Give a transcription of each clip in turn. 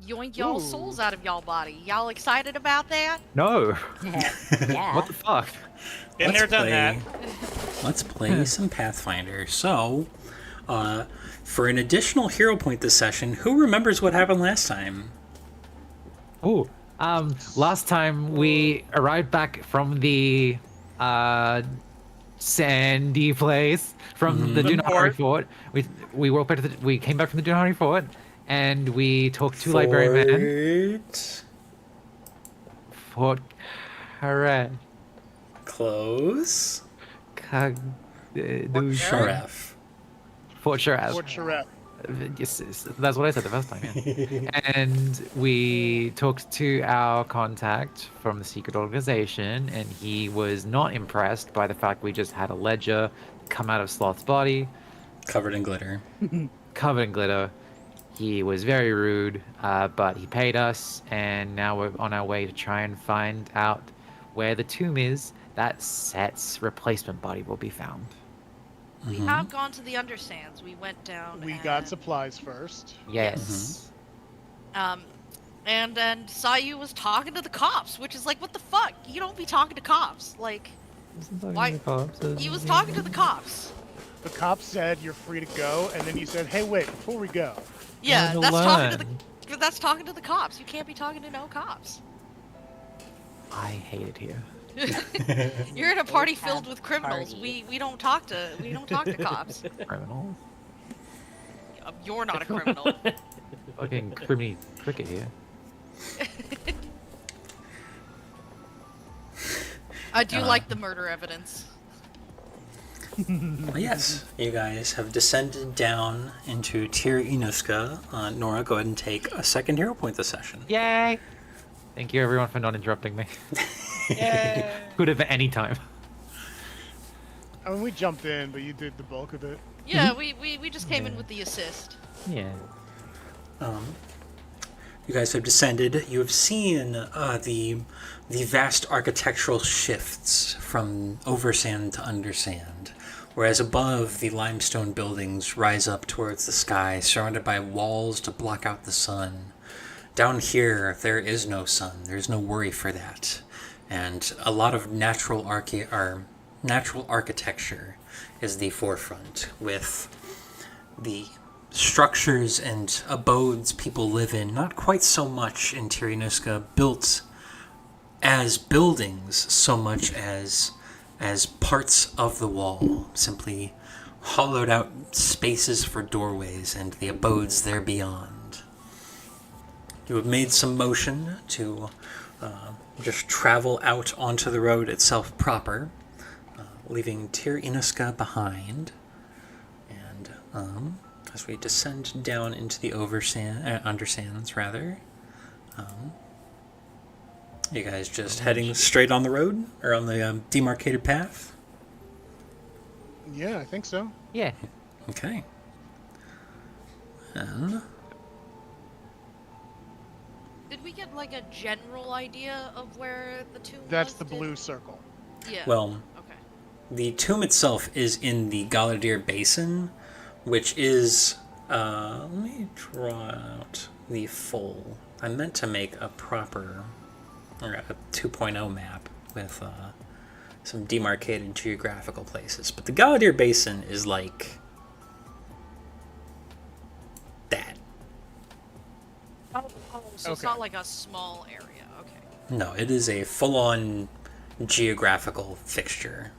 yoink y'all souls out of y'all body. Y'all excited about that? No. Yeah. What the fuck? Been there, done that. Let's play some Pathfinder. So, for an additional hero point this session, who remembers what happened last time? Oh, last time we arrived back from the sandy place from the Dunahari Fort. We came back from the Dunahari Fort, and we talked to librarian man. Fort Herat. Close. Sharef. Fort Sharef. Fort Sharef. Yes, that's what I said the first time. Yeah. And we talked to our contact from the secret organization, and he was not impressed by the fact we just had a ledger come out of Sloth's body, Covered in glitter. covered in glitter. He was very rude, but he paid us, and now we're on our way to try and find out where the tomb is that Set's replacement body will be found. We have gone to the undersands. We went down. We got supplies first. Yes. And then Sayu was talking to the cops, which is like, what the fuck? You don't be talking to cops. Like, why? He was talking to the cops. The cops said you're free to go, and then you said, "Hey, wait, before we go." Yeah, to that's learn. talking to the cops. You can't be talking to no cops. I hate it here. You're in a party filled with criminals. We don't talk to cops. Criminals. You're not a criminal. Fucking criminy cricket here. I do like the murder evidence. Well, yes, you guys have descended down into Tir Inuska. Nora, go ahead and take a second hero point this session. Yay! Thank you everyone for not interrupting me. Yay. Could have at any time. I mean, we jumped in, but you did the bulk of it. Yeah, we just came in with the assist. Yeah. You guys have descended. You have seen the vast architectural shifts from oversand to undersand. Whereas above, the limestone buildings rise up towards the sky, surrounded by walls to block out the sun. Down here, there is no sun. There's no worry for that. And a lot of natural architecture is the forefront, with the structures and abodes people live in, not quite so much in Tir-Inuska built as buildings so much as parts of the wall, simply hollowed out spaces for doorways and the abodes there beyond. You have made some motion to just travel out onto the road itself proper, leaving Tir-Inuska behind. And as we descend down into the undersands, rather, you guys just heading straight on the road, or on the demarcated path? Yeah, I think so. Yeah. Okay. And Did we get like a general idea of where the tomb was? That's the blue circle. Yeah. well, Okay. the tomb itself is in the Galadir Basin, which is, let me draw out the full. I meant to make a proper, or a 2.0 map with some demarcated geographical places. But the Galadir Basin is like that. So it's not like a small area. Okay. No, it is a full-on geographical fixture.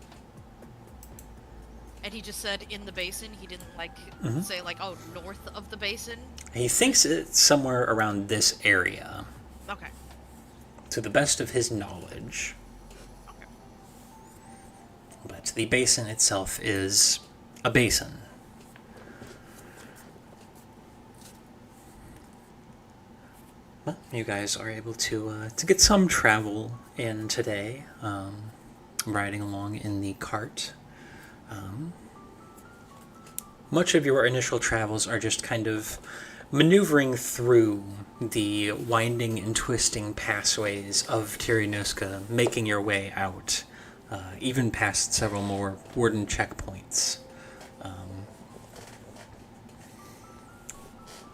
And he just said in the basin. He didn't like say like, oh, north of the basin. He thinks it's somewhere around this area, Okay. to the best of his knowledge. Okay. But the basin itself is a basin. Well, you guys are able to get some travel in today, riding along in the cart. Much of your initial travels are just kind of maneuvering through the winding and twisting pathways of Tir-Inuska, making your way out, even past several more warden checkpoints.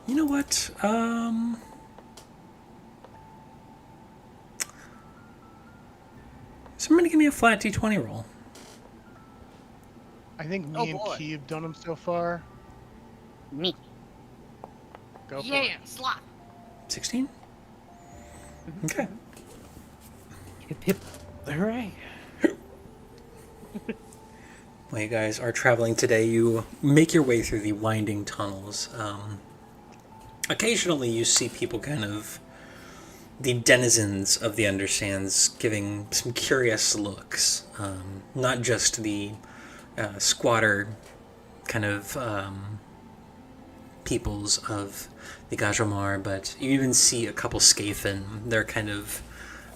You know what? Somebody give me a flat d20 roll. I think me Oh, and boy. Key have done them so far. Me. Go for Yeah, it. slap. 16? Okay. Hip hip, hooray! While you guys are traveling today, you make your way through the winding tunnels. Occasionally you see people kind of, the denizens of the undersands, giving some curious looks. Not just the squatter kind of peoples of the Gajamar, but you even see a couple Scathen. They're kind of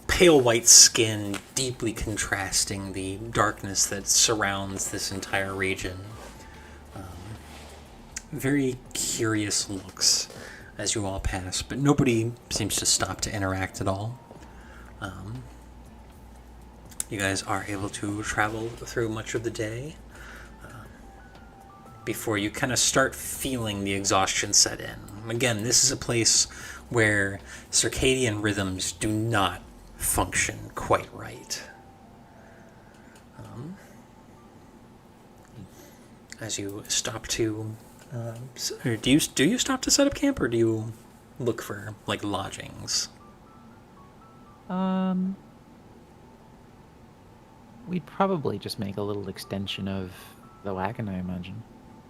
pale white skin, deeply contrasting the darkness that surrounds this entire region. Very curious looks as you all pass, but nobody seems to stop to interact at all. You guys are able to travel through much of the day before you kind of start feeling the exhaustion set in. Again, this is a place where circadian rhythms do not function quite right. As you stop to, or do you stop to set up camp, or do you look for like lodgings? We'd probably just make a little extension of the wagon, I imagine.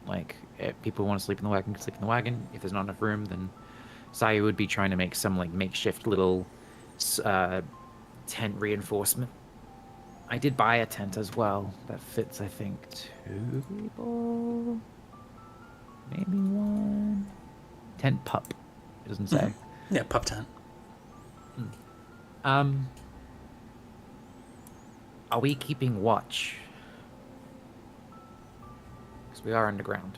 Like, if people want to sleep in the wagon, can sleep in the wagon. If there's not enough room, then Saya would be trying to make some like makeshift little tent reinforcement. I did buy a tent as well that fits, I think, 2 people, maybe 1. Tent pup, it doesn't say. Yeah, pup tent. Are we keeping watch? Because we are underground.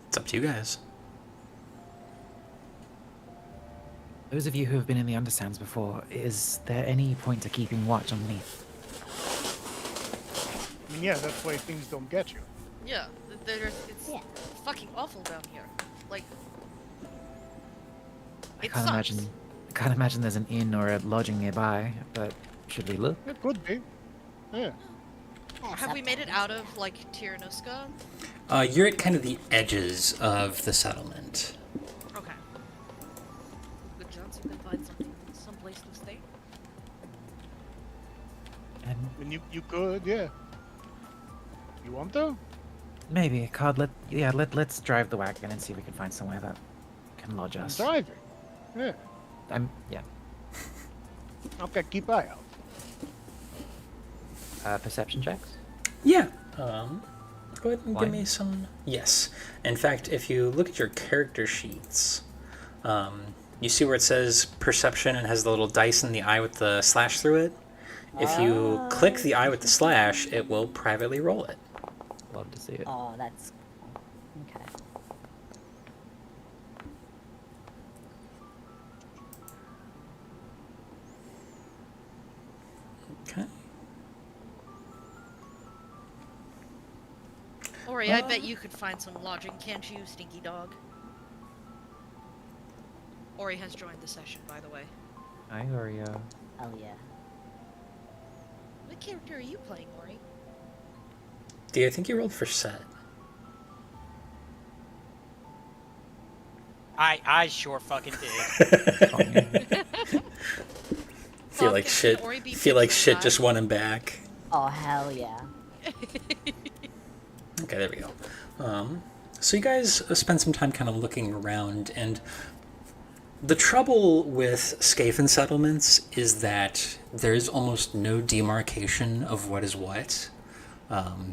It's up to you guys. Those of you who have been in the Undersands before, is there any point to keeping watch underneath? I mean, yeah, that's why things don't get you. Yeah, it's Yeah. fucking awful down here. Like, I it can't sucks. imagine there's an inn or a lodging nearby, but should we look? It could be. Yeah. Have we made it out of like Tyrannuska? You're at kind of the edges of the settlement. Okay. Good chance you can find something, someplace to stay. And I mean, you could, yeah. You want to? maybe, Cod, let's drive the wagon and see if we can find somewhere that can lodge I'm us. driving. Yeah. Yeah. Okay, keep eye out. Perception checks? Yeah. Go ahead and Why? give me some. Yes. In fact, if you look at your character sheets, you see where it says perception and has the little dice in the eye with the slash through it. If you click the eye with the slash, it will privately roll it. Love to see it. Oh, that's okay. Okay. Ori, I bet you could find some lodging, can't you, stinky dog? Ori has joined the session, by the way. Hi, Oreo. Oh yeah. What character are you playing, Ori? Do you think you rolled for set? I sure fucking did. Feel like Can shit. Ori be Feel like shit 55? just won him back. Oh hell yeah. Okay, there we go. So you guys spend some time kind of looking around, and the trouble with Scathen settlements is that there's almost no demarcation of what is what.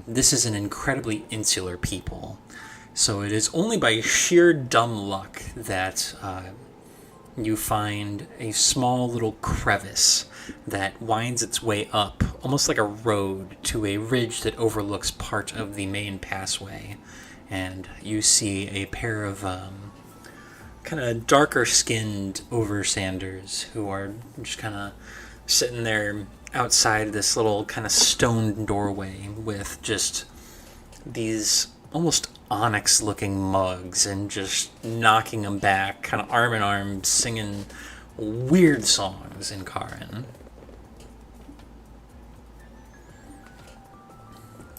This is an incredibly insular people, so it is only by sheer dumb luck that you find a small little crevice that winds its way up, almost like a road, to a ridge that overlooks part of the main passway. And you see a pair of kind of darker skinned oversanders who are just kind of sitting there outside this little kind of stone doorway with just these almost onyx looking mugs and just knocking them back, kind of arm in arm, singing weird songs in Karin.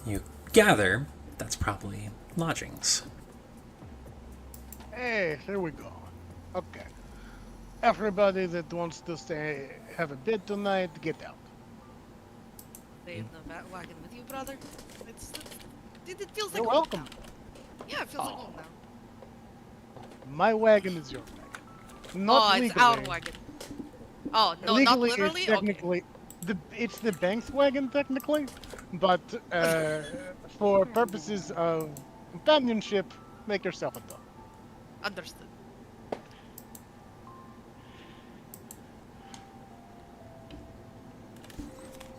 you gather that's probably lodgings. Hey, here we go. Okay. Everybody that wants to stay, have a bed tonight, get out. Stay in the wagon with you, brother. It feels like You're home welcome. now. Yeah, it feels like home now. My wagon is your wagon. Not It's legally. our wagon. Oh, no, not Legally, literally? it's technically it's the bank's wagon technically, but for purposes of companionship, make yourself a dog. Understood.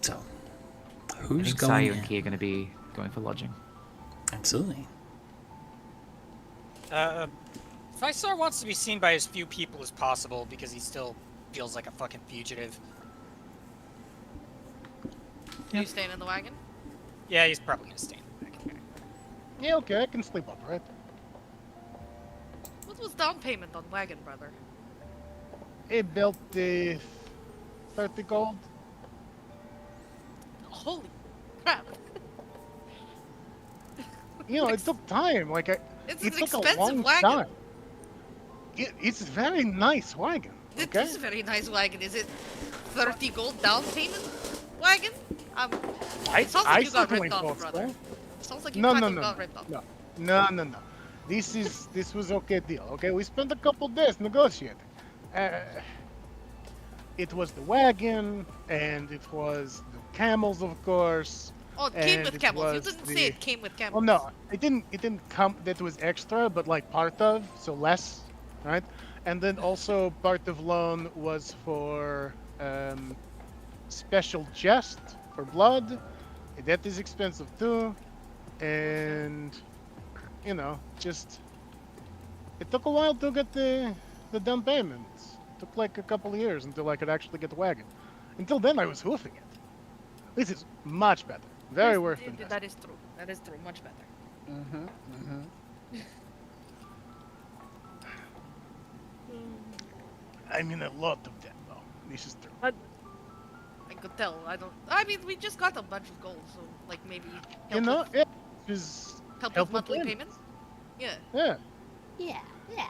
So, I who's think going Sayu and in? Key are going to be going for lodging. Absolutely. Thrice wants to be seen by as few people as possible because he still feels like a fucking fugitive. You staying in the wagon? Yeah, he's probably gonna stay in the wagon. Yeah, okay, I can sleep up, right? What was down payment on wagon, brother? It built the 30 gold. Holy crap. You know, it took time. Like It's it an took a expensive long wagon. time. It's a very nice wagon. It Okay. is a very nice wagon. Is it 30 gold down payment wagon? It sounds like you got certainly ripped off, thought brother. so. Sounds like you No, kind no, of no, got ripped off. No. This was okay deal. Okay, we spent a couple days negotiating. It was the wagon, and it was the camels, of course. Oh, it came And with it camels. You was didn't the- say it came with camels. Well, no, it didn't come. That was extra, but like part of, so less, right? And then also part of loan was for special chest for blood. That is expensive too, and you know, just it took a while to get the down payments. It took like a couple of years until I could actually get the wagon. Until then, I was hoofing it. This is much better. Very Yes, worth that it. is true. That is true. Much better. I mean, a lot of that, though. This is true. I could tell. I mean, we just got a bunch of gold, so like maybe You help know, with, it is help help with with monthly payments. payments. Yeah. Yeah. Yeah, yeah.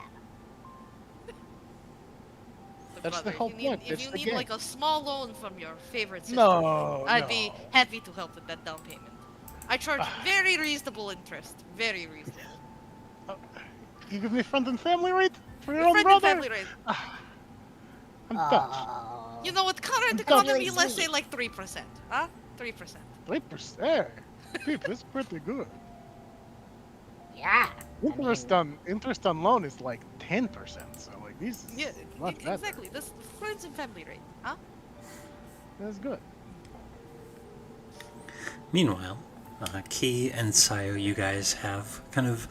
But That's the brother, whole if you point, need, if that's you the need game. like a small loan from your favorite sister, No, I'd be no. happy to help with that down payment. I charge very reasonable interest. Very reasonable. You give me friend and family rate for your own Friend and brother? family rate. I'm touched. Oh. You know what? Current I'm economy, touched. let's say like 3%. Huh? 3%. 3%. That's pretty good. Yeah. Interest on loan is like 10%. So like this is Yeah, much better. exactly. This friends and family rate. Huh? That's good. Meanwhile, Key and Sayo, you guys have kind of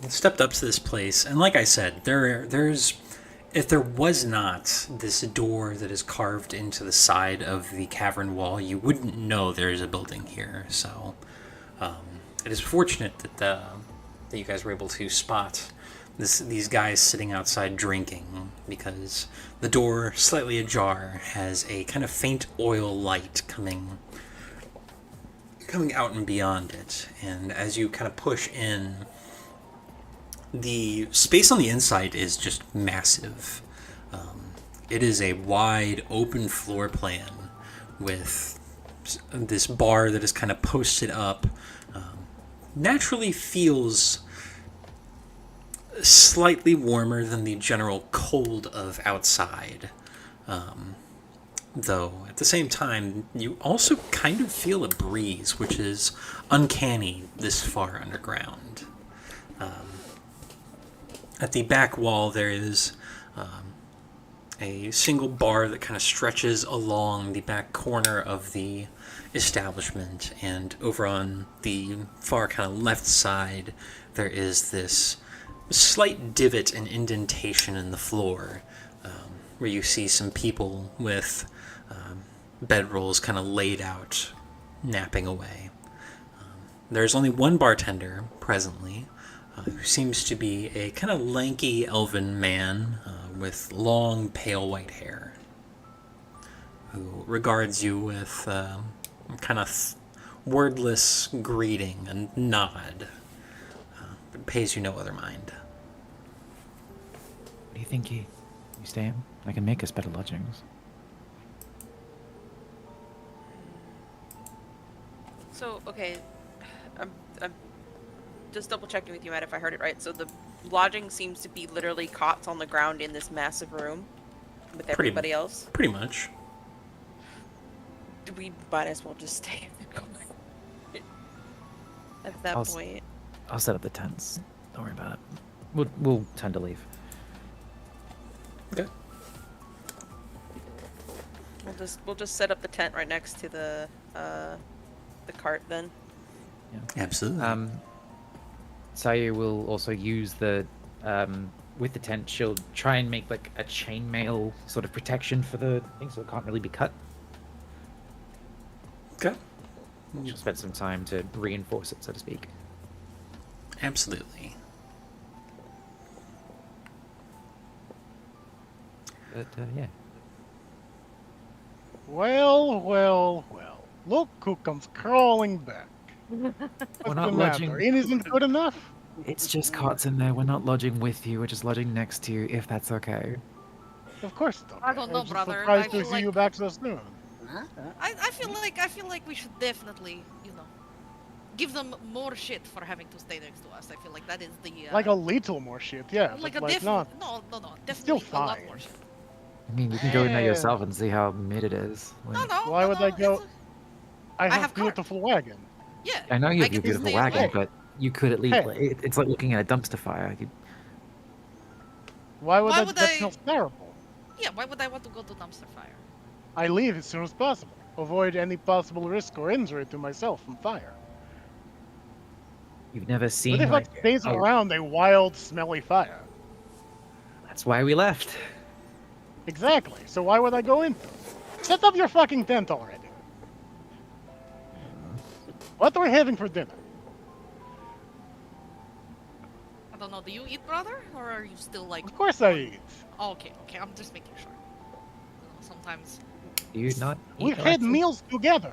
stepped up to this place, and like I said, there's if there was not this door that is carved into the side of the cavern wall, you wouldn't know there is a building here. So it is fortunate that you guys were able to spot these guys sitting outside drinking, because the door, slightly ajar, has a kind of faint oil light coming out and beyond it. And as you kind of push in, the space on the inside is just massive. It is a wide open floor plan with this bar that is kind of posted up. Naturally feels slightly warmer than the general cold of outside. Though at the same time, you also kind of feel a breeze, which is uncanny this far underground. At the back wall, there is a single bar that kind of stretches along the back corner of the establishment, and over on the far kind of left side, there is this slight divot and indentation in the floor, where you see some people with bedrolls kind of laid out, napping away. There's only one bartender presently, who seems to be a kind of lanky elven man with long, pale white hair, who regards you with kind of wordless greeting, a nod, but pays you no other mind. What do you think, you staying? I can make us better lodgings. So, okay, I'm just double checking with you, Matt, if I heard it right. So the lodging seems to be literally cots on the ground in this massive room with everybody else. Pretty much. We might as well just stay at that point. I'll set up the tents. Don't worry about it. We'll tend to leave. Okay. We'll just set up the tent right next to the cart then. Yeah. Absolutely. Sayu will also use the with the tent. She'll try and make like a chainmail sort of protection for the thing, so it can't really be cut. Okay. She'll spend some time to reinforce it, so to speak. Absolutely. But yeah. Well. Look who comes crawling back. We're What's not the lodging. matter? It isn't good enough? It's just cots in there. We're not lodging with you. We're just lodging next to you, if that's okay. Of course not. I don't know, I'm just brother. surprised I to feel see like- you back so soon. I feel like we should definitely, give them more shit for having to stay next to us. I feel like that is the Like a little more shit, yeah. like but a like not. no, Still definitely a lot fine. more shit. I mean, you can go in there yourself and see how mid it is. No, Like, no. Why no, would no, I go- it's I have have cart. beautiful wagon. yeah. I know you I have your can beautiful stay wagon, away. but you could at least. Hey. Like, it's like looking at a dumpster fire. Why would Why that? would That I- smells terrible. Yeah, why would I want to go to dumpster fire? I leave as soon as possible. Avoid any possible risk or injury to myself from fire. You've never seen. What if like, I stays around a wild, smelly fire? That's why we left. Exactly. So why would I go in? Set up your fucking tent already. What are we having for dinner? I don't know. Do you eat, brother, or are you still like? Of course I eat. Oh, okay. I'm just making sure. Sometimes. Do you not? eat We've had Alexis? meals together.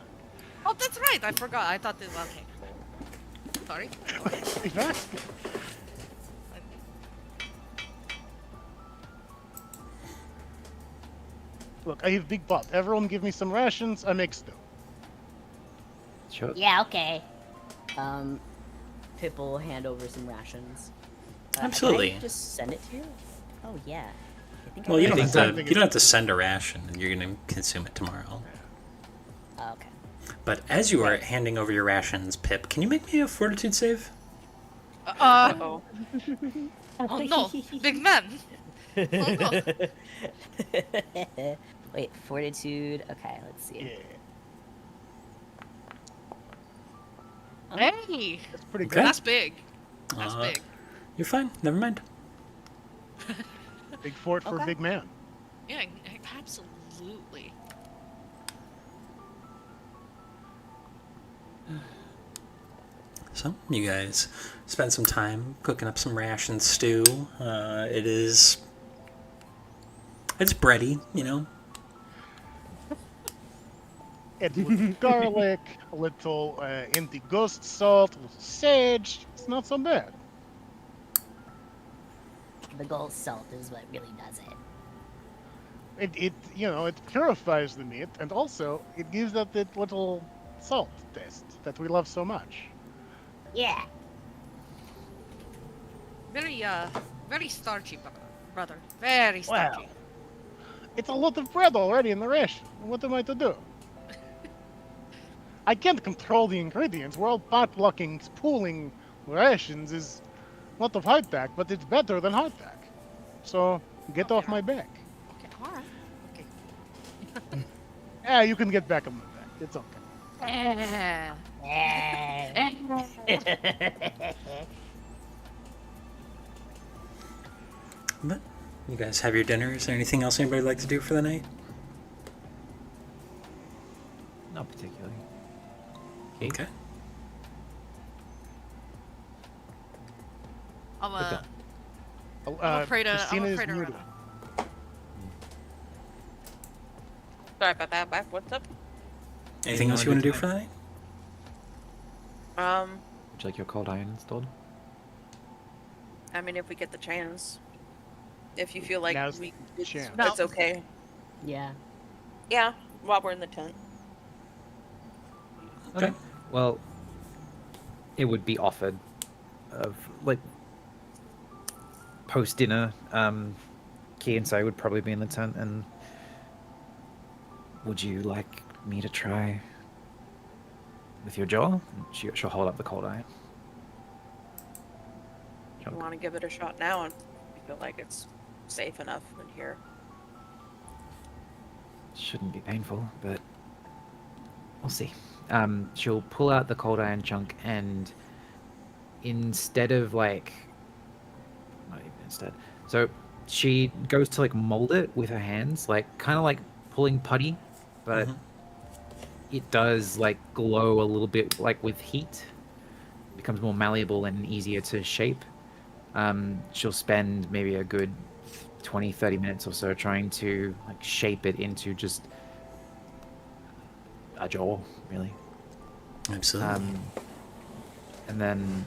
Oh, that's right. I forgot. I thought it. Okay. Sorry. Exactly. Look, I have big pot. Everyone give me some rations. I make stew. Sure. Yeah, okay. Pip will hand over some rations. Can I Absolutely. just send it to you? Oh yeah. I think I Well, you might don't have have to. You don't have to send a ration. You're gonna consume it tomorrow. Oh, okay. But as you are handing over your rations, Pip, can you make me a fortitude save? Uh-oh. Oh no, big man. Oh, no. Wait, fortitude. Okay, let's see. Yeah, Hey, that's pretty Okay. good. that's big. That's Uh, big. You're fine. Never mind. Big fort for a Okay. big man. Yeah, absolutely. So you guys spend some time cooking up some ration stew. It's bready, you know. It's with garlic, a little empty ghost salt, a little sage. It's not so bad. The gold salt is what really does it. It purifies the meat, and also it gives that little salt taste that we love so much. Yeah. Very starchy, brother. Very starchy. Wow. It's a lot of bread already in the ration. What am I to do? I can't control the ingredients. We're all potlucking, pooling rations is a lot of hardtack, but it's better than hardtack. So get off my back. Okay, all right. Okay. Yeah, you can get back on my back. It's okay. But you guys have your dinner. Is there anything else anybody would like to do for the night? Not particularly. Okay. I'm Okay. afraid to. I'm Christina is afraid to run muted. out. Sorry about that. What's up? Anything else you want to do for the night? Would you like your cold iron installed? I mean, if we get the chance. If you feel like Now's we, the it's, chance. it's okay. Yeah. Yeah, while we're in the tent. Okay. Well, it would be offered of like post dinner. Key and Say would probably be in the tent, and would you like me to try with your jaw? She'll hold up the cold iron. You want to give it a shot now, and you feel like it's safe enough in here. Shouldn't be painful, but we'll see. She'll pull out the cold iron chunk, and instead of like, not even instead. So she goes to like mold it with her hands, like kind of like pulling putty, but it does like glow a little bit, like with heat. It becomes more malleable and easier to shape. She'll spend maybe a good 20-30 minutes or so trying to like shape it into just a jaw, really. Absolutely. And then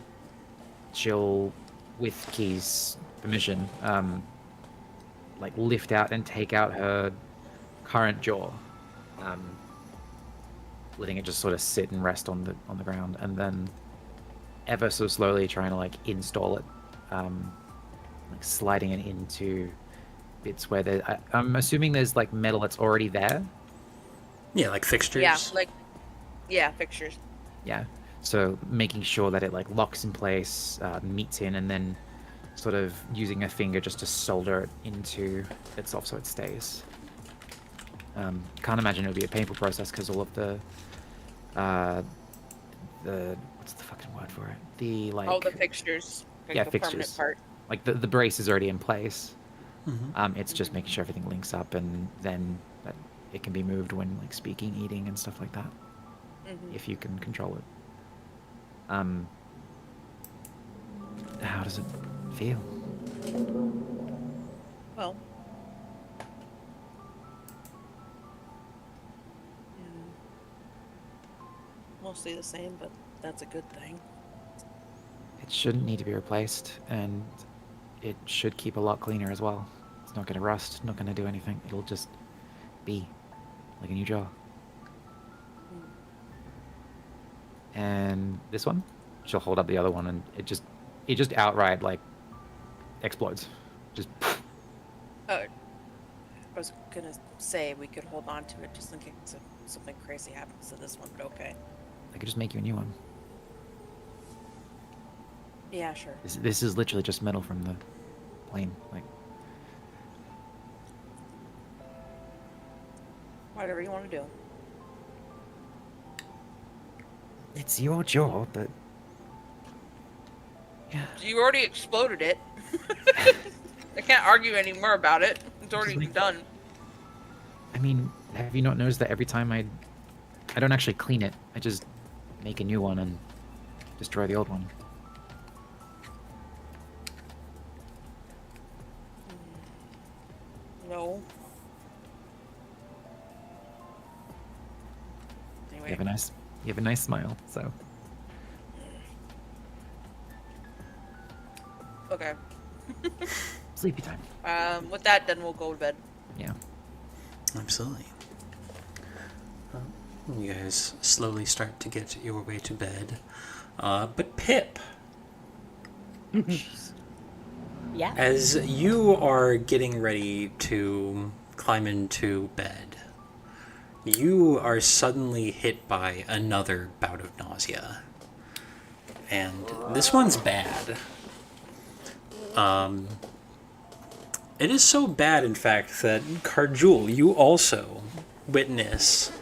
she'll, with Key's permission, like lift out and take out her current jaw, letting it just sort of sit and rest on the ground, and then ever so slowly trying to like install it, like sliding it into bits where there. I'm assuming there's like metal that's already there. Yeah, like fixtures. Yeah, fixtures. Yeah. So making sure that it like locks in place, meets in, and then sort of using a finger just to solder it into itself so it stays. Can't imagine it would be a painful process because all of the what's the fucking word for it? The like All the fixtures. Like yeah, the fixtures. permanent part. Like the brace is already in place. Mm-hmm. It's just making sure everything links up, and then that it can be moved when like speaking, eating, and stuff like that. If you can control it. How does it feel? Well. Mostly the same, but that's a good thing. It shouldn't need to be replaced, and it should keep a lot cleaner as well. It's not going to rust, not going to do anything. It'll just be like a new jaw. And this one, she'll hold up the other one, and it just outright like explodes. Just. I was gonna say we could hold on to it just in case something crazy happens to this one, but okay. I could just make you a new one. Yeah, sure. This is literally just metal from the plane. Like, Whatever you want to do. it's your jaw, but yeah. You already exploded it. I can't argue anymore about it. It's already Like- done. I mean, have you not noticed that every time I don't actually clean it, I just make a new one and destroy the old one? No. You Anyway. have a nice smile, so Okay. sleepy time. With that, then we'll go to bed. Yeah. Absolutely. Well, you guys slowly start to get your way to bed. But Pip, Yeah. as you are getting ready to climb into bed, you are suddenly hit by another bout of nausea. And this one's bad. It is so bad, in fact, that Carjul, you also witness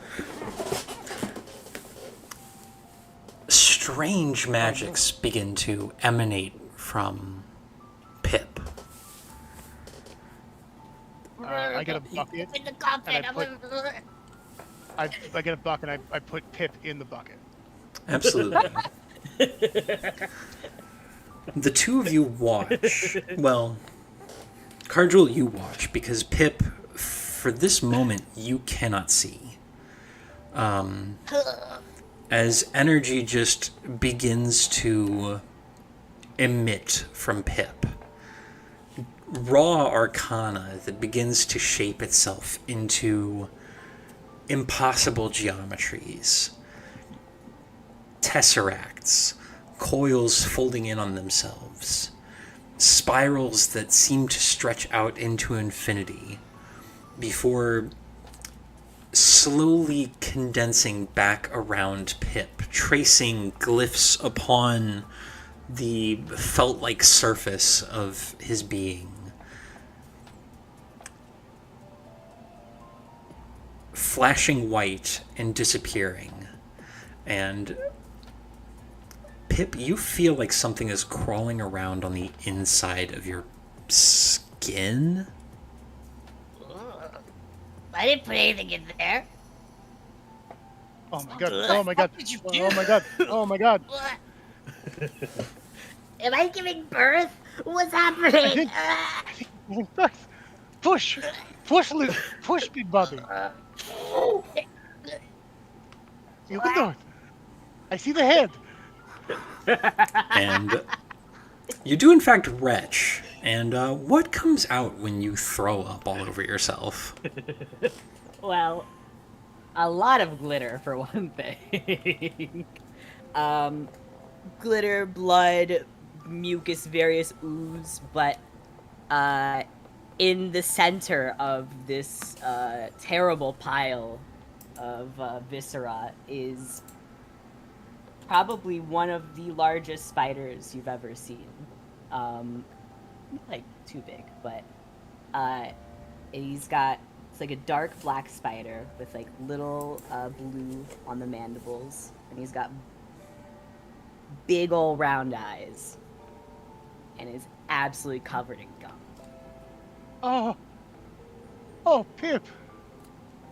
strange magics begin to emanate from Pip. I get a bucket. In the coffin. And I get a bucket and I put Pip in the bucket. Absolutely. The two of you watch. Well, Carjul, you watch, because Pip, for this moment, you cannot see. as energy just begins to emit from Pip. Raw arcana that begins to shape itself into impossible geometries. Tesseracts, coils folding in on themselves, spirals that seem to stretch out into infinity before slowly condensing back around Pip, tracing glyphs upon the felt-like surface of his being. Flashing white and disappearing. And Pip, you feel like something is crawling around on the inside of your skin? I didn't put anything in there. Oh my god! Oh my god! Oh my god! Oh my god! What? Am I giving birth? What's happening? Push! Push, Liz! Push, big buddy! You can do it! I see the head! And you do in fact retch. And what comes out when you throw up all over yourself? Well, a lot of glitter for one thing. Glitter, blood, mucus, various ooze, but in the center of this terrible pile of viscera is probably one of the largest spiders you've ever seen. Not like too big, but it's like a dark black spider with like little blue on the mandibles, and he's got big ol' round eyes, and is absolutely covered in gum. Oh, Pip!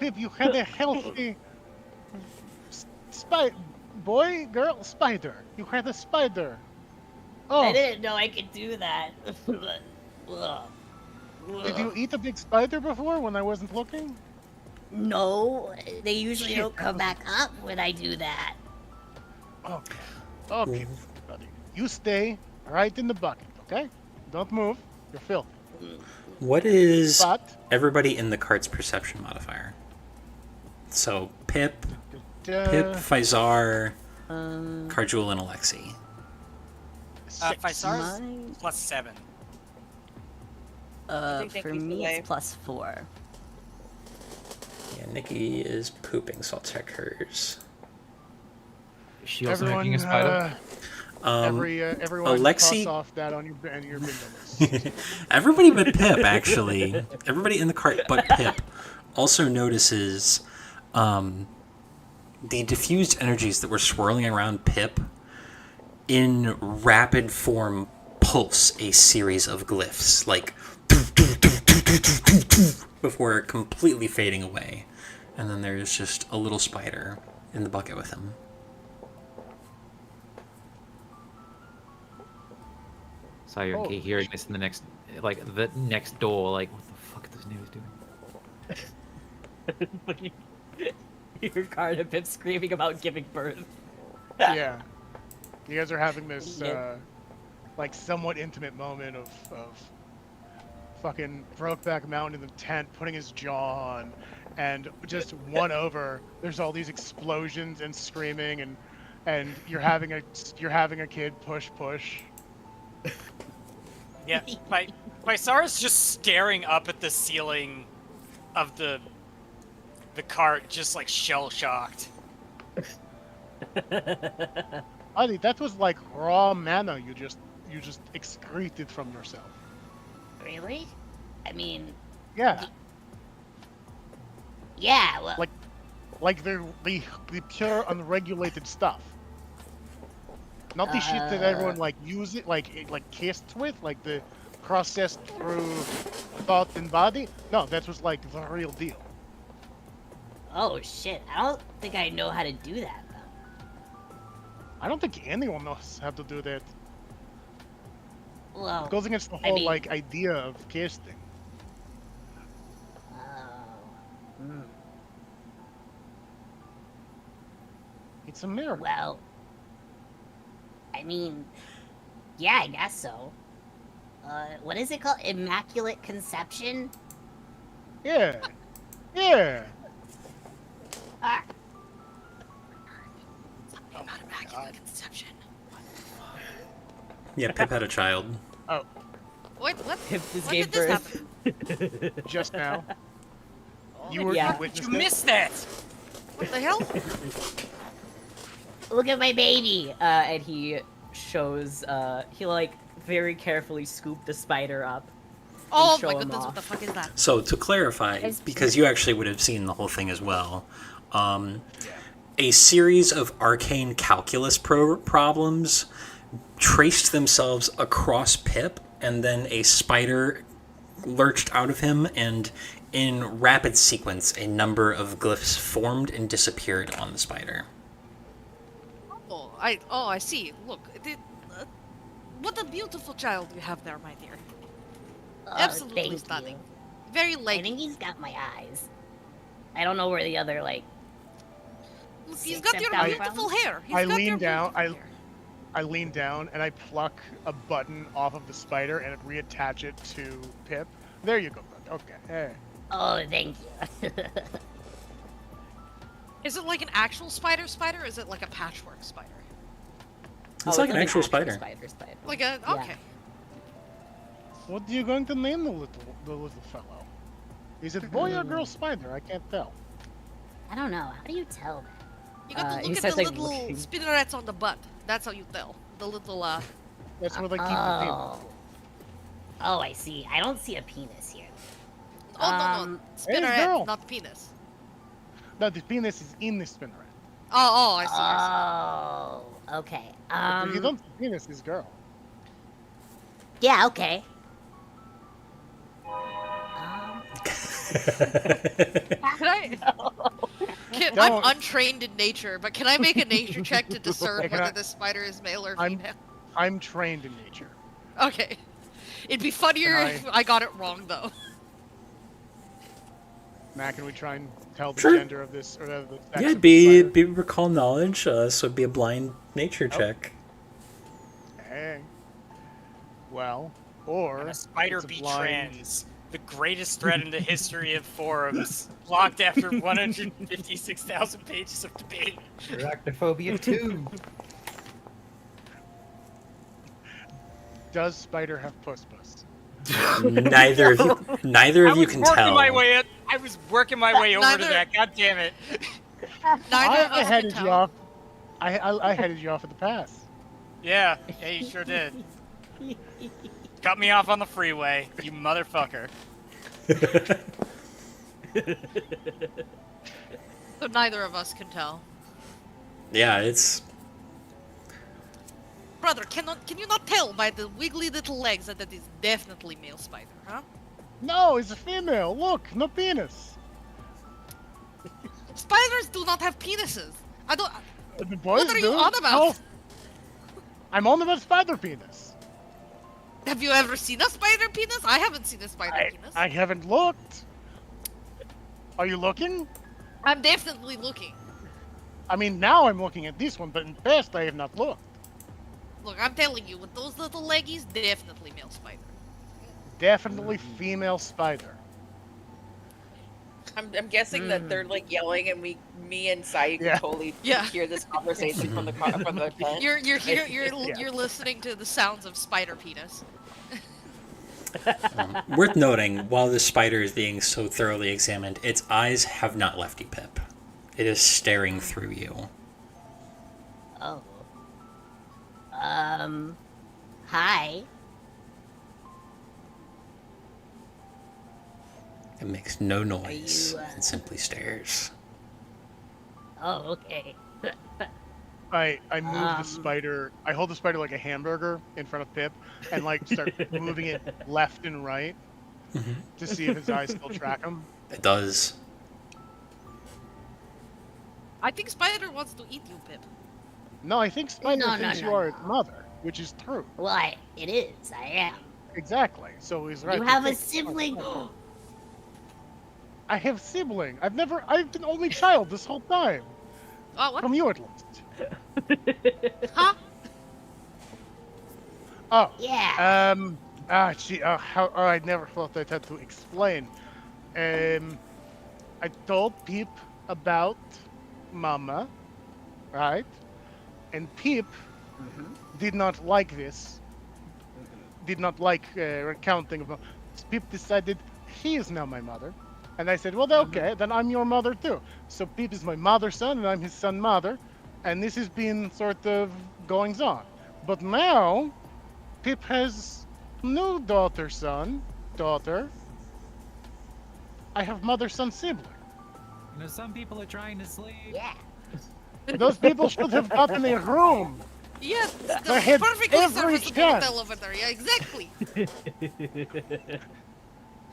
Pip, you had a healthy boy, girl, spider. You had a spider. Oh, I didn't know I could do that. did you eat a big spider before when I wasn't looking? No, they usually Shit, don't come back up when I do that. Okay. Okay, buddy. You stay right in the bucket, okay? Don't move. You're filthy. What is But everybody in the cart's perception modifier? So Pip, Faisar, Karjul, and Alexi. Faisar's Mine- +7. think For Nikki's me, away. it's +4. Yeah, Nikki is pooping, so I'll check hers. Is she also everyone, making a spider? everyone, Alexi- toss off that on your bingo list. Everybody but Pip, actually. Everybody in the cart but Pip also notices the diffused energies that were swirling around Pip in rapid form pulse a series of glyphs, like before completely fading away. And then there's just a little spider in the bucket with him. So you're Oh, hearing this in the next door, like, what the fuck are those neighbors doing? Your card of Pip screaming about giving birth. Yeah. You guys are having this, Yeah. like, somewhat intimate moment of fucking Brokeback Mountain in the tent, putting his jaw on, and just one over, there's all these explosions and screaming, and you're having a kid push. Yeah, Faisar's just staring up at the ceiling of the cart, just like shell-shocked. Buddy, that was like raw mana you just excreted from yourself. Really? I mean, Yeah. yeah, well, Like the pure unregulated stuff. Not the shit that everyone like use it like casts with, like the processed through thought and body. No, that was like the real deal. oh shit, I don't think I know how to do that, though. I don't think anyone knows how to do that. Well, It goes against the I whole mean- like idea of casting. oh, It's a miracle. Well, I mean, yeah, I guess so. What is it called? Immaculate Conception? Yeah. Yeah. Ah, Something about immaculate conception. Yeah, Pip had a child. What? If this When gave did this birth. happen? Just now. You Holy were Yeah. you witnessed You it? missed that! What the hell? look at my baby! And he shows, he like very carefully scooped the spider up. Oh show my him goodness, off. what the fuck is that? So to clarify, because you actually would have seen the whole thing as well, a series of arcane calculus problems traced themselves across Pip, and then a spider lurched out of him, and in rapid sequence, a number of glyphs formed and disappeared on the spider. I see. Look, what a beautiful child you have there, my dear. Absolutely thank stunning. you. Very I think lady. he's got my eyes. I don't know where the other, like... Look, he's Six got your and beautiful hair. He's I got lean your down, beautiful hair. I lean down and I pluck a button off of the spider and reattach it to Pip. There you go. Okay. Hey. Oh, thank you. Is it like an actual spider, or is it like a patchwork spider? It's like an actual spider. Spider. Like a Yeah. okay. What are you going to name the little fellow? Is it boy or girl spider? I can't tell. I don't know. How do you tell that? You got to he look at says, the like, little looking. spinnerets on the butt. That's how you tell. The little That's where they keep the penis. Oh. Oh, I see. I don't see a penis here. Oh no, Um, spinneret, girl. not penis. No, the penis is in the spinneret. Oh, I see. I Oh, okay. If you don't see penis, is girl. Yeah, okay. see. Can I? I'm Don't. untrained in nature, but can I make a nature check to discern Can I- whether this spider is male or I'm- female? I'm trained in nature. Okay. It'd be funnier Can I- if I got it wrong, though. Matt, can we try and tell the Sure. gender of this or the sex Yeah, of it'd the be recall knowledge, so it'd be a blind nature check. spider? Hey. Well, or And a spider it's a be blind- trans. The greatest thread in the history of forums. Blocked after 156,000 pages of debate. Arachnophobia 2. Does spider have puss? Neither of you can tell. I was working my way over to Neither- that. God damn it. Neither of I us can headed you tell. off. I headed you off at the pass. Yeah, you sure did. Cut me off on the freeway, you motherfucker. So neither of us can tell. Yeah, it's Brother, can you not tell by the wiggly little legs that is definitely male spider, huh? No, it's a female. Look, no penis. Spiders do not have penises. I don't. The boys What are do. you on about? No. I'm on about spider penis. Have you ever seen a spider penis? I haven't seen a spider penis. I haven't looked. Are you looking? I'm definitely looking. I mean, now I'm looking at this one, but in the past I have not looked. Look, I'm telling you, with those little leggies, definitely male spider. Definitely female spider. I'm guessing that they're like yelling, and me and Sai can Yeah. totally Yeah. hear this conversation from the car. From the car. You're listening to the sounds of spider penis. worth noting. While the spider is being so thoroughly examined, its eyes have not left you, Pip. It is staring through you. Oh. Hi. It makes no noise you, and simply stares. Oh, okay. I move the spider. I hold the spider like a hamburger in front of Pip, and like start moving it left and right to see if his eyes still track him. It does. I think spider wants to eat you, Pip. No, I think spider No, thinks no, you are no. its mother, which is true. Well, it is. I am. Exactly. So he's right. You to have a think- sibling. I have sibling. I've been only child this whole time. Oh, what? From you at least. Huh? Oh. Yeah. I never thought I'd had to explain. I told Peep about Mama, right? And Peep did not like this. Did not like recounting of. Peep decided he is now my mother, and I said, well, okay, then I'm your mother too. So Peep is my mother's son, and I'm his son mother, and this has been sort of goings on. But now, Pip has no daughter. I have mother-son sibling. You know, some people are trying to sleep. Yeah. Those people should have gotten a room. Yes, They the had perfectly every serviceable chance. hotel over there. Yeah, exactly.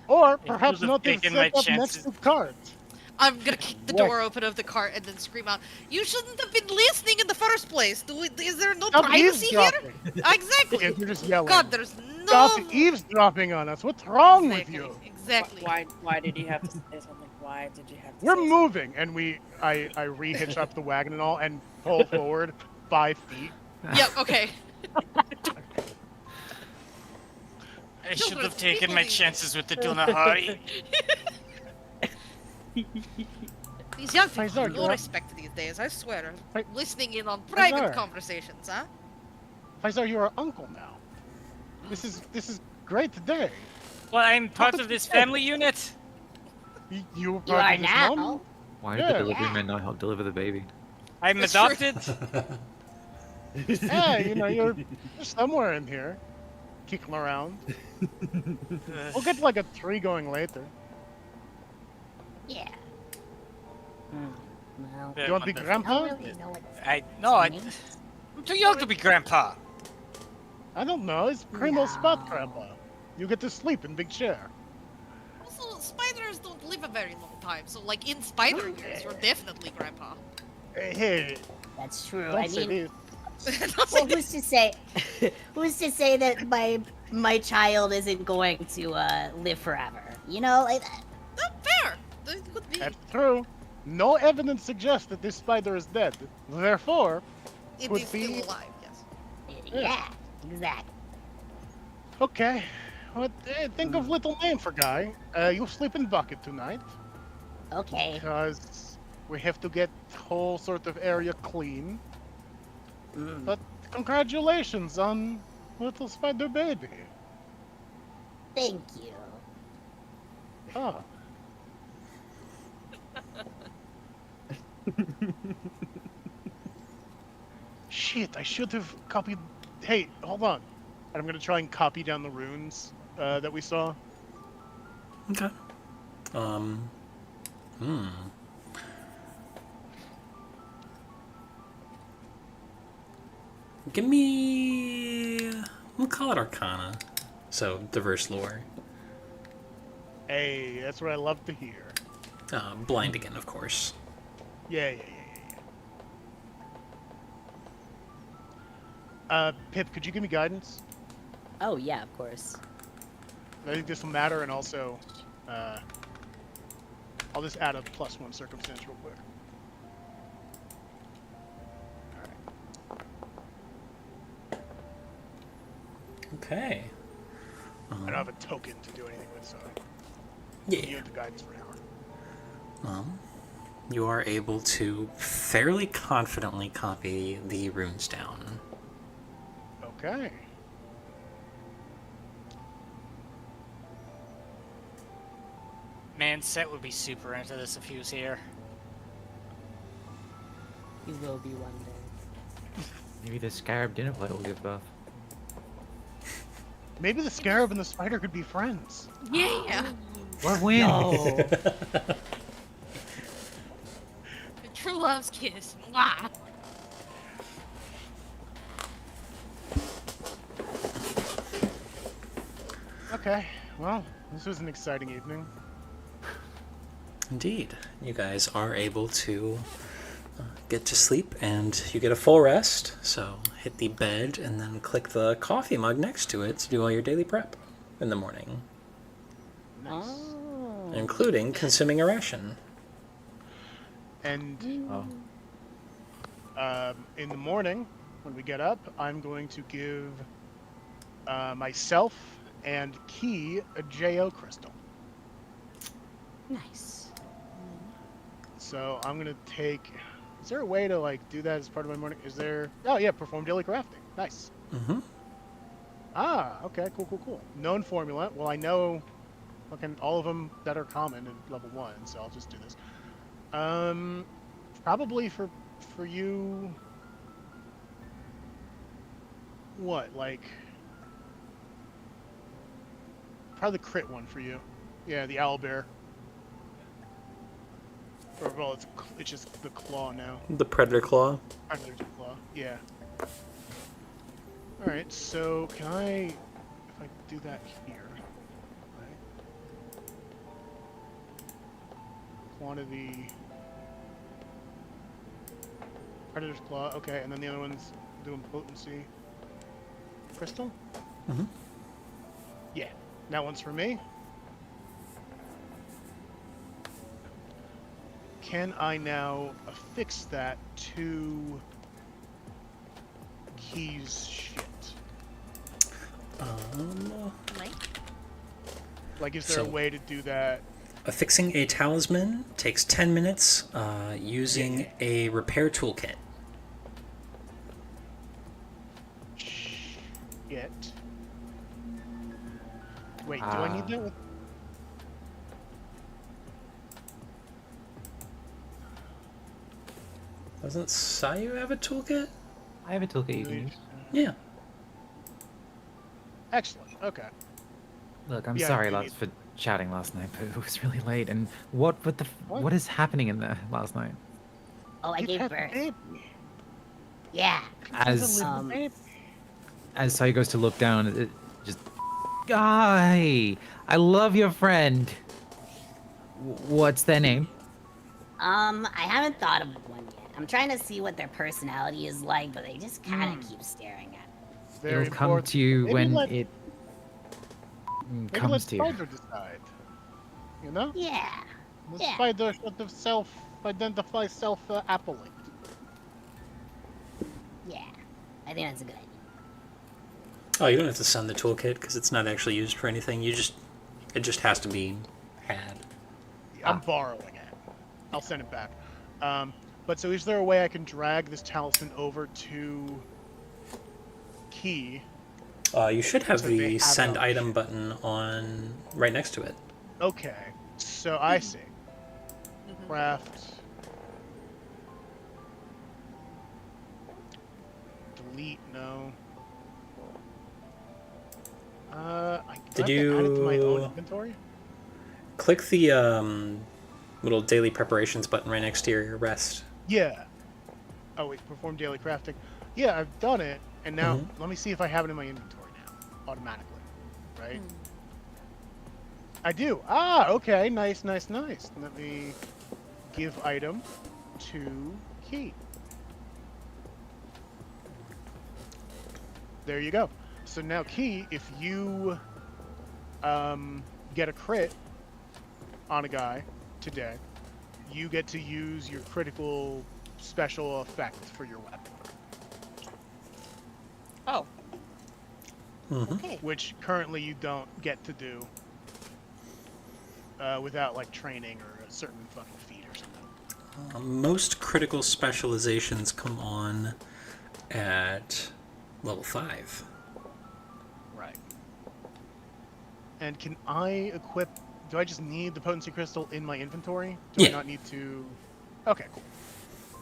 Or Yeah, perhaps should have not have taken set my up next chances. to cards. I'm gonna kick the What? door open of the cart and then scream out, "You shouldn't have been listening in the first place! Is there no Stop privacy here?" eavesdropping. Exactly! Yeah, you're just yelling. God, there's no... Stop eavesdropping on us. What's wrong with Exactly, you? exactly. Why did you have to say something? Why did you have to We're say moving, and I re-hitch up the wagon and all, and pull forward 5 feet. Yep, okay. I should Children, have taken people my these chances with the Dunahari. These young people Faisal, have no you're- respect these days, I swear. Fa- Listening in on private Faisal. conversations, huh? Faisal, you're our uncle now. This is great day. Well, I'm part of this family unit. You were You part are of this now. moment? Why did Yeah. the delivery Yeah. man not help deliver the baby? I'm That's true. adopted. Yeah, you're somewhere in here, kicking around. We'll get like a tree going later. Yeah. Well, You want to be I grandpa? don't really know what I'm means. too young to be grandpa. I don't know. It's primo spot, grandpa. You get to sleep in big chair. Also, spiders don't live a very long time, so like in spider years, you're definitely grandpa. Hey, That's true. don't I say mean, this. well, who's to say? Who's to say that my child isn't going to live forever? You know, like Fair! That could be. That's true. No evidence suggests that this spider is dead. Therefore, It could is be- still alive, yes. yeah, exactly. okay. What? Think of little name for guy. You sleep in bucket tonight Okay. because we have to get whole sort of area clean. But congratulations on little spider baby. Thank you. Oh. Shit, I should have copied. Hey, hold on. I'm gonna try and copy down the runes that we saw. Okay. Give me. We'll call it Arcana. So, diverse lore. Hey, that's what I love to hear. Blind again, of course. Yeah. Pip, could you give me guidance? Oh yeah, of course. I think this will matter, and also, I'll just add a +1 circumstance real quick. Okay. I don't have a token to do anything with, so Yeah. you have the guidance for an hour. Well, you are able to fairly confidently copy the runes down. Okay. Man, Set would be super into this if he was here. You will be one day. Maybe the scarab dinner plate will give birth. Maybe the scarab and the spider could be friends. Yeah! Or win. True love's kiss. Mwah. Okay, well, this was an exciting evening. Indeed. You guys are able to get to sleep, and you get a full rest. So hit the bed and then click the coffee mug next to it to do all your daily prep in the morning, Nice. including consuming a ration. And Oh. In the morning, when we get up, I'm going to give myself and Key a JO crystal. Nice. So I'm gonna take. Is there a way to like do that as part of my morning? Is there? Oh yeah, perform daily crafting. Nice. Mm-hmm. Ah, okay, cool. Known formula. Well, I know, fucking all of them that are common in level 1, so I'll just do this. Probably for you. What, like? Probably the crit one for you. Yeah, the owlbear. Or, well, it's just the claw now. The predator claw. Predator claw, yeah. Alright, so can I, if I do that here, right? Quantity, Predator's claw, okay, and then the other one's doing potency. Crystal? Mm-hmm. Yeah, that one's for me. Can I now affix that to Key's shit? Like, is there a way to do that? Affixing a talisman takes 10 minutes using a repair toolkit. Shit. Wait, do I need that with... Doesn't Sayu have a toolkit? I have a toolkit you can use. Yeah. Excellent, okay. Look, I'm Yeah, sorry, you lads, for chatting last night, but it was really late. And what is happening in there last night? Oh, I You gave had a birth. baby. Yeah. As Baby. Sayu goes to look down, it just, guy, I love your friend. What's their name? I haven't thought of one yet. I'm trying to see what their personality is like, but they just kind of keep staring at me. Very It'll come important. to you Maybe when let- it Maybe comes let to you. Spider decide. You know? Yeah. The Yeah. Spider should have self-identify self-appellate. Yeah. I think that's a good idea. Oh, you don't have to send the toolkit because it's not actually used for anything. It just has to be had. I'm borrowing it. I'll send it back. But so is there a way I can drag this talisman over to Key? You should have So they the have send a- item button on right next to it. Okay, so I see. Craft. Delete, no. Do Did I have to add it to my own you- inventory? Click the little daily preparations button right next to your rest. Yeah. Oh wait, perform daily crafting. Yeah, I've done it, and now Mhm. let me see if I have it in my inventory now, automatically. Right? I do. Ah, okay, nice. Let me give item to Key. There you go. So now, Key, if you get a crit on a guy today, you get to use your critical special effect for your weapon, Oh, Mm-hmm. Okay. which currently you don't get to do without like training or a certain fucking feat or something. Most critical specializations come on at level 5. Right. And can I equip? Do I just need the potency crystal in my inventory? Do I Yeah. not need to? Okay, cool.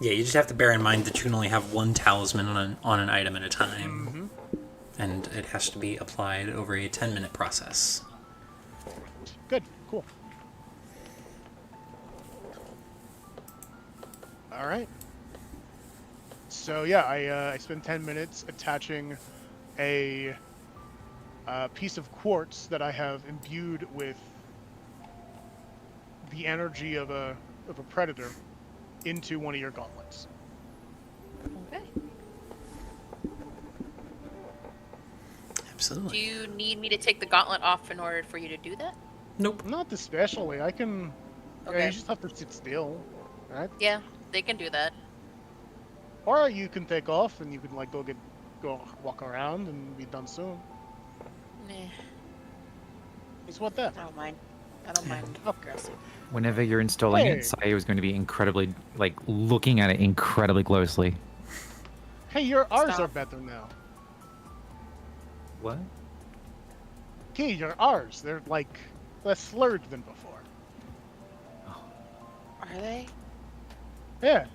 Yeah, you just have to bear in mind that you can only have one talisman on an item at a time, Mm-hmm. and it has to be applied over a 10-minute process. Good. Cool. All right. So yeah, I spent 10 minutes attaching a piece of quartz that I have imbued with the energy of a predator into one of your gauntlets. okay. Absolutely. Do you need me to take the gauntlet off in order for you to do that? Nope. Not especially. I can. Yeah, Okay. you just have to sit still, right? Yeah, they can do that. Or you can take off and you can like go walk around and be done soon. Nah, It's whatever. I don't mind. I don't mind aggressive. Whenever you're installing Hey. it, Saya is going to be incredibly, like, looking at it incredibly closely. Hey, your R's Stop. are better now. What? Key, your R's, they're like less slurred than before. Are they? Yeah,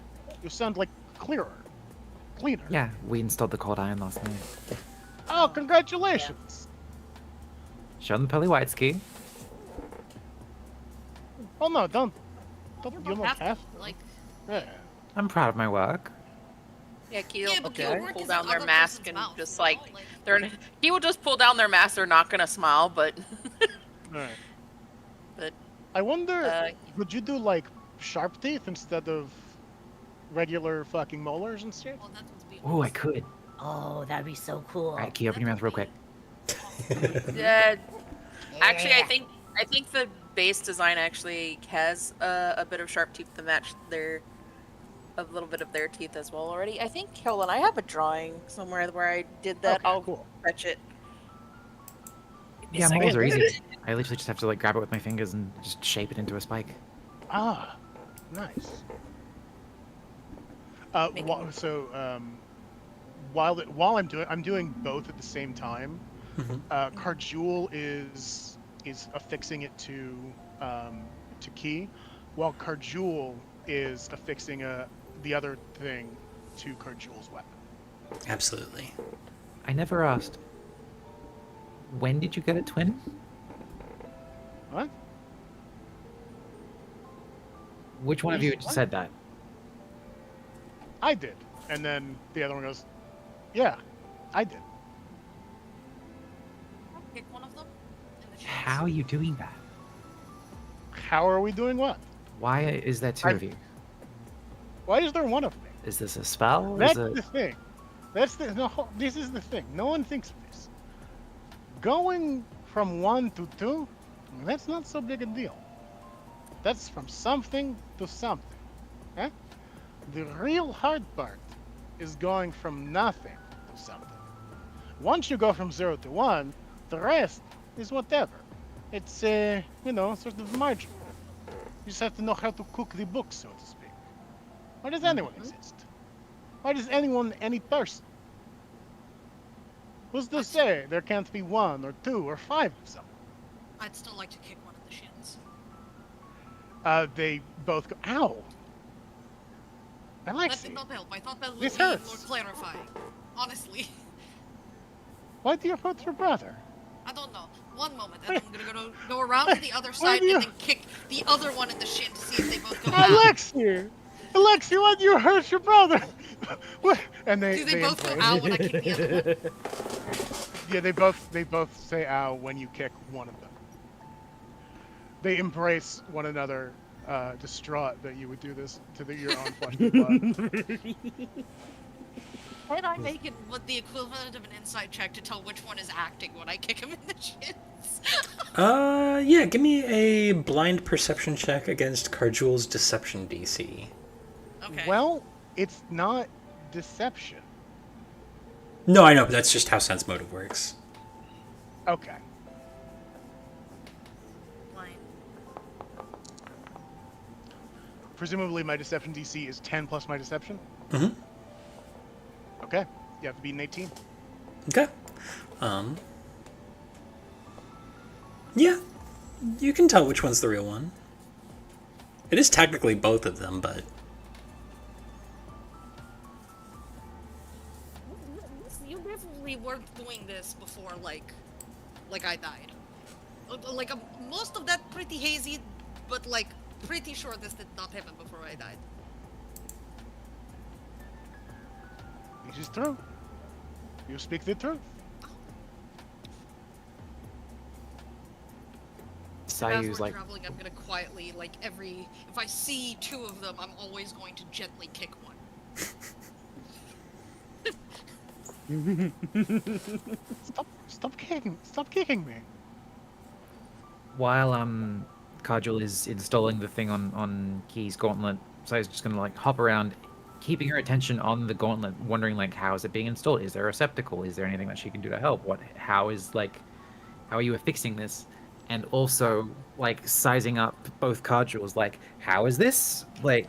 you sound like cleaner. Yeah, we installed the cold iron last night. Oh, congratulations! Show them the pearly white ski. Oh no, don't You you don't don't have have to. Like, Yeah. I'm proud of my work. Yeah, Key yeah, will but Okay. your work pull is down in their other mask person's and mouth, just you know? like he will just pull down their mask. They're not gonna smile, but Right. But, I wonder, uh, would you do like sharp teeth instead of regular fucking molars and shit? Well, that would be Oh, I awesome. could. Oh, that'd be so cool. Alright, Key, open your mouth real quick. yeah. Actually, I Yeah. think the base design actually has a bit of sharp teeth to match a little bit of their teeth as well already. I think, hold on, I have a drawing somewhere where I did that. Okay, I'll cool. fetch it. Yeah, Second. moles are easy. I literally just have to, like, grab it with my fingers and just shape it into a spike. Ah, nice. While I'm doing both at the same time. Carjul is affixing it to Key, while Carjul is affixing the other thing to Carjul's weapon. Absolutely. I never asked. When did you get a twin? What? Which one of you What? said that? I did, and then the other one goes, "Yeah, I did." Pick one of them. In the chest. How are you doing that? How are we doing what? Why is there two of you? Why is there one of me? Is this a spell? That's Is it... the thing. This is the thing. No one thinks of this. Going from 1 to 2, that's not so big a deal. That's from something to something. Eh? The real hard part is going from nothing to something. Once you go from 0 to 1, the rest is whatever. It's, sort of marginal. You just have to know how to cook the book, so to speak. Why does anyone exist? Why does anyone, any person? Who's to say there can't be 1 or 2 or 5 of someone? I'd still like to kick one of the shins. They both go, ow! That Alexi, did not help. I thought that This would be more hurts. clarifying. Honestly. why do you hurt your brother? I don't know. One moment, and I'm gonna go around to the other side do you- and then kick the other one in the shin to see if they both go out. Alexi! Alexi, why do you hurt your brother? What? And Do they both go embrace. out when I kick the other one? Yeah, they both say ow when you kick one of them. They embrace one another, distraught that you would do this to your own flesh and blood. Can I make it with the equivalent of an insight check to tell which one is acting when I kick him in the shins? Yeah, give me a blind perception check against Carjul's deception DC. Okay. Well, it's not deception. No, I know, but that's just how sense motive works. Okay. Fine. Presumably my deception DC is 10 plus my deception? Mm-hmm. Okay. You have to beat an 18. Okay. Yeah, you can tell which one's the real one. It is technically both of them, but You definitely weren't doing this before, like I died. Like, most of that pretty hazy, but, like, pretty sure this did not happen before I died. This is true. You speak the truth. As Sayu's we're like, traveling, I'm gonna quietly, like, if I see 2 of them, I'm always going to gently kick one. Stop kicking me. while Carjul is installing the thing on Key's gauntlet, Sayu's just gonna like hop around keeping her attention on the gauntlet, wondering like, how is it being installed? Is there a receptacle? Is there anything that she can do to help? How are you affixing this? And also like sizing up both card jewels, like, how is this? Like,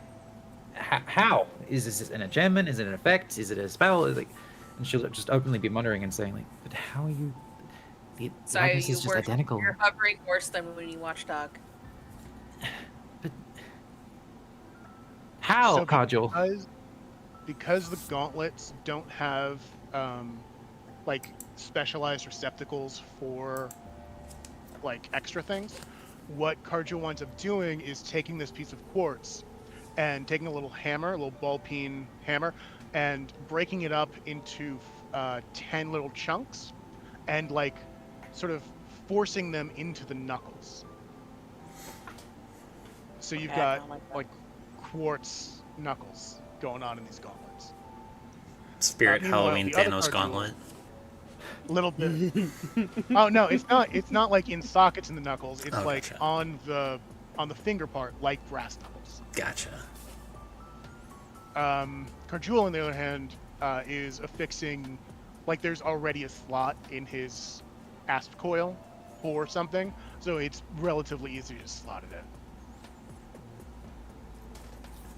how is this an enchantment? Is it an effect? Is it a spell? Like, and she'll just openly be muttering and saying like, but how are you? The Sorry, likeness is just identical. You're hovering worse than when you watch Dog. But how, So Kajal? because the gauntlets don't have like specialized receptacles for like extra things, what Kajal winds up doing is taking this piece of quartz and taking a little hammer, a little ball peen hammer, and breaking it up into 10 little chunks, and like sort of forcing them into the knuckles. So you've Yeah, I got don't like that. like quartz knuckles going on in these gauntlets. Spirit Meanwhile, Halloween the other Thanos card gauntlet. A little bit. Oh no, it's not. It's not like in sockets in the knuckles. It's Oh, like gotcha. on the finger part, like brass knuckles. Gotcha. Kajul, on the other hand, is affixing, like there's already a slot in his asp coil for something, so it's relatively easy to slot it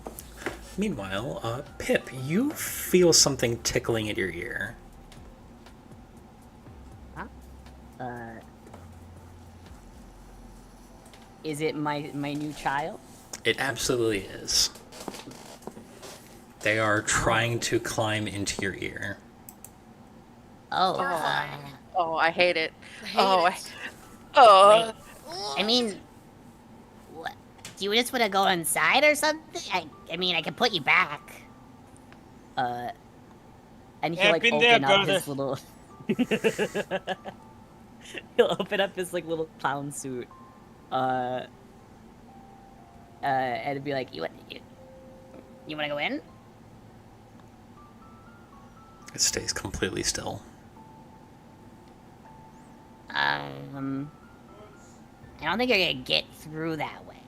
in. Meanwhile, Pip, you feel something tickling at your ear. Is it my new child? It absolutely is. They are trying to climb into your ear. Oh, Oh, I hate it. I hate Oh, it. oh. I mean, what? Do you just want to go inside or something? I mean, I can put you back. And he'll Yeah, like been there, open up brother. his little. He'll open up his like little clown suit, and it'd be like, you want to go in? It stays completely still. I don't think you're gonna get through that way.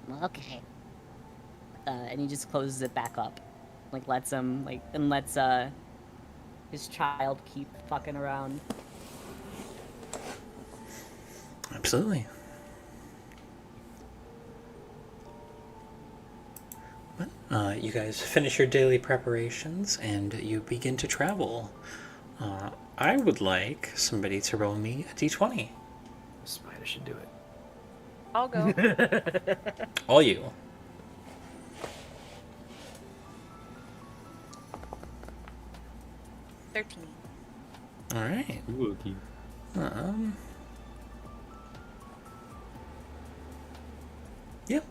Well, okay. And he just closes it back up, like lets him lets his child keep fucking around. Absolutely. You guys finish your daily preparations and you begin to travel. I would like somebody to roll me a d20. Spider should do it. I'll go. All you. $13. All right. Yep.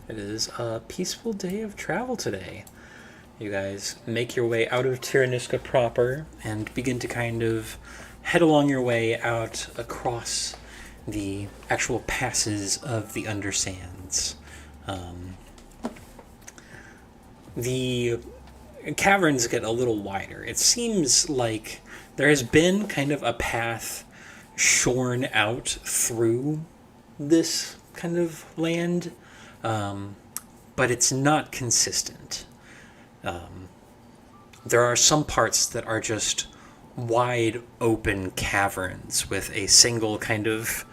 It is a peaceful day of travel today. You guys make your way out of Tyranniska proper and begin to kind of head along your way out across the actual passes of the Undersands. The caverns get a little wider. It seems like there has been kind of a path shorn out through this kind of land, but it's not consistent. There are some parts that are just wide open caverns with a single kind of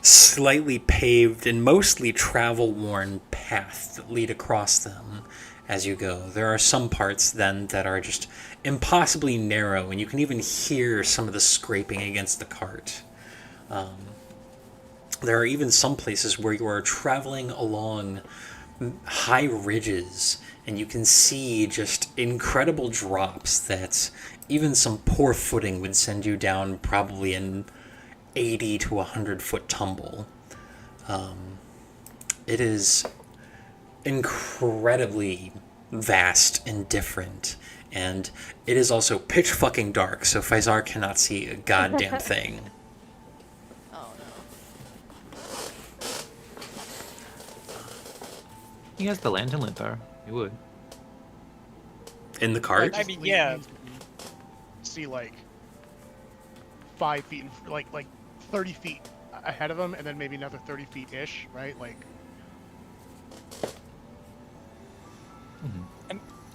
slightly paved and mostly travel-worn path that lead across them as you go. There are some parts then that are just impossibly narrow, and you can even hear some of the scraping against the cart. There are even some places where you are traveling along high ridges, and you can see just incredible drops that even some poor footing would send you down probably an 80 to 100 foot tumble. It is incredibly vast and different, and it is also pitch fucking dark, so Faisal cannot see a goddamn thing. Oh no. He has the lantern lit though. He would. In the cart? I mean, yeah. See like 5 feet, like 30 feet ahead of him, and then maybe another 30 feet ish, right? Like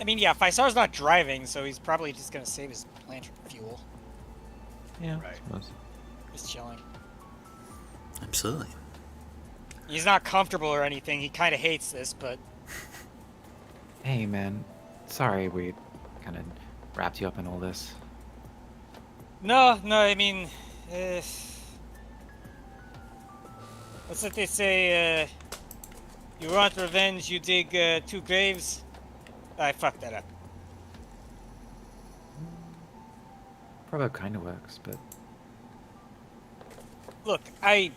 mean, yeah, Faisar's not driving, so he's probably just gonna save his lantern fuel. Yeah. Right. I suppose. Just chilling. Absolutely. He's not comfortable or anything. He kind of hates this, but Hey, man. Sorry we kind of wrapped you up in all this. no. I mean, what's what they say? You want revenge? You dig 2 graves. I fucked that up. Proverb kind of works, but Look, I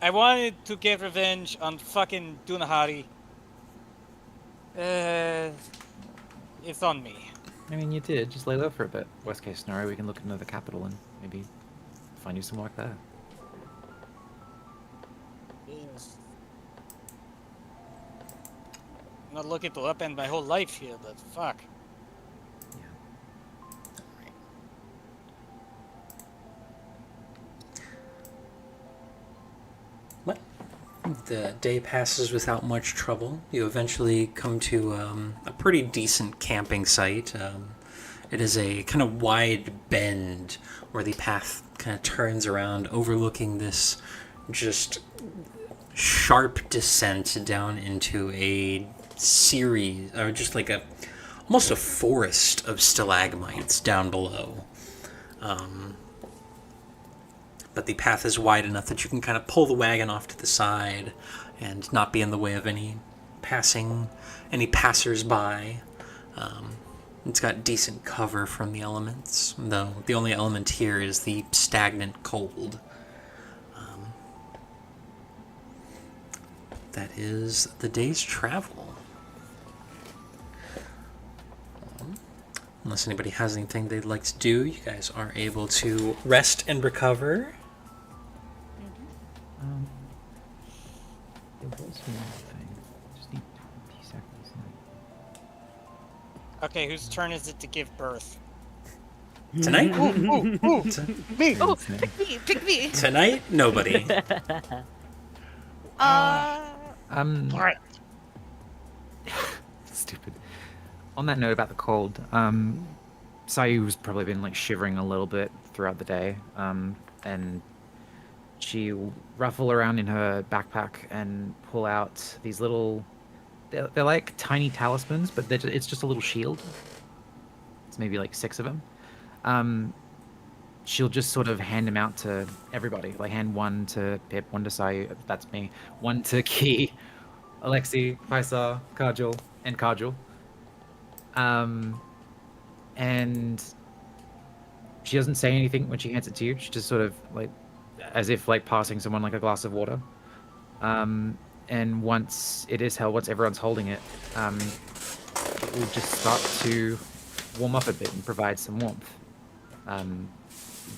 wanted to get revenge on fucking Dunahari. It's on me. I mean, you did. Just lay low for a bit. Worst case scenario, we can look into the capital and maybe find you some work there. I'm not looking to upend my whole life here, but fuck. What? The day passes without much trouble. You eventually come to a pretty decent camping site. It is a kind of wide bend where the path kind of turns around, overlooking this just sharp descent down into a series, or just like almost a forest of stalagmites down below. But the path is wide enough that you can kind of pull the wagon off to the side and not be in the way of any passers-by. It's got decent cover from the elements, though the only element here is the stagnant cold. That is the day's travel. Unless anybody has anything they'd like to do, you guys are able to rest and recover. There was one thing. Just need 20 seconds. Okay, whose turn is it to give birth? Tonight? Ooh, me. Oh, pick me. Tonight? Nobody. Alright. Stupid. On that note about the cold, Sayu's probably been like shivering a little bit throughout the day, and she ruffle around in her backpack and pull out these little. They're like tiny talismans, but it's just a little shield. It's maybe like 6 of them. She'll just sort of hand them out to everybody. Like hand one to Pip, one to Sayu, that's me, one to Key, Alexi, Faisal, Kajal, and Kajal. And she doesn't say anything when she hands it to you. She just sort of like, as if like passing someone like a glass of water. And once everyone's holding it, it will just start to warm up a bit and provide some warmth.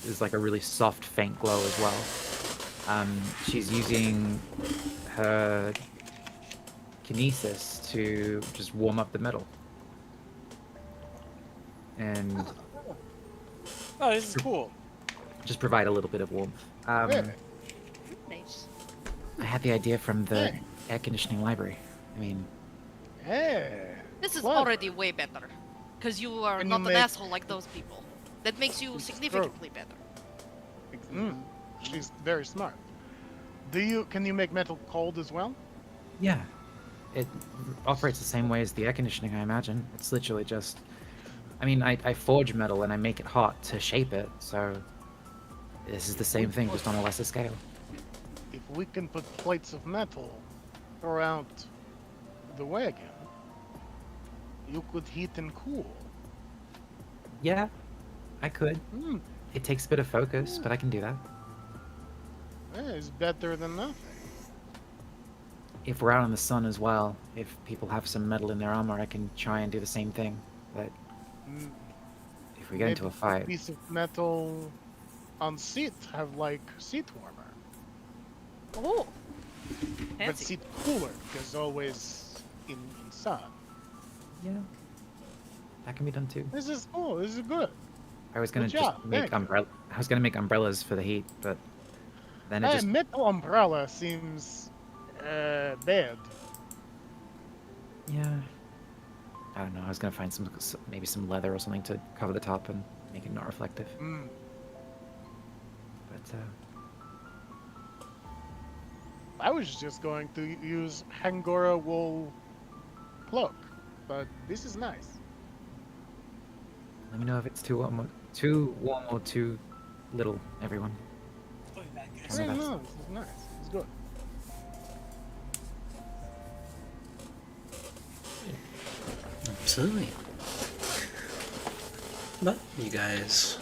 There's like a really soft, faint glow as well. She's using her kinesis to just warm up the metal. And Oh, this is cool. just provide a little bit of warmth. Really? Nice. I had the idea from the air conditioning library. I mean, Yeah. This is What? already way better. Because you are Can you not an make- asshole like those people. That makes you significantly better. She's very smart. Can you make metal cold as well? yeah, it operates the same way as the air conditioning, I imagine. It's literally just, I mean, I forge metal and I make it hot to shape it, so this is the same thing, just on a lesser scale. If we can put plates of metal around the wagon, you could heat and cool. Yeah, I could. Hmm. It takes a bit of focus, but I can do that. Yeah, it's better than nothing. If we're out in the sun as well, if people have some metal in their armor, I can try and do the same thing. But Mm, if we get into a maybe fight, piece of metal on seat have like seat warmer, Oh. but Fancy. seat cooler because always in sun. yeah, that can be done too. This is cool. This is good. I was gonna Good just job, make thank you. I was gonna make umbrellas for the heat, but then it Hey, just metal umbrella seems bad. yeah. I don't know. I was gonna find maybe some leather or something to cover the top and make it not reflective. Mm. But I was just going to use Hangora wool cloak, but this is nice. let me know if it's too warm or too little, everyone. Tell me Yeah, that. no, this is nice. It's good. Absolutely. But you guys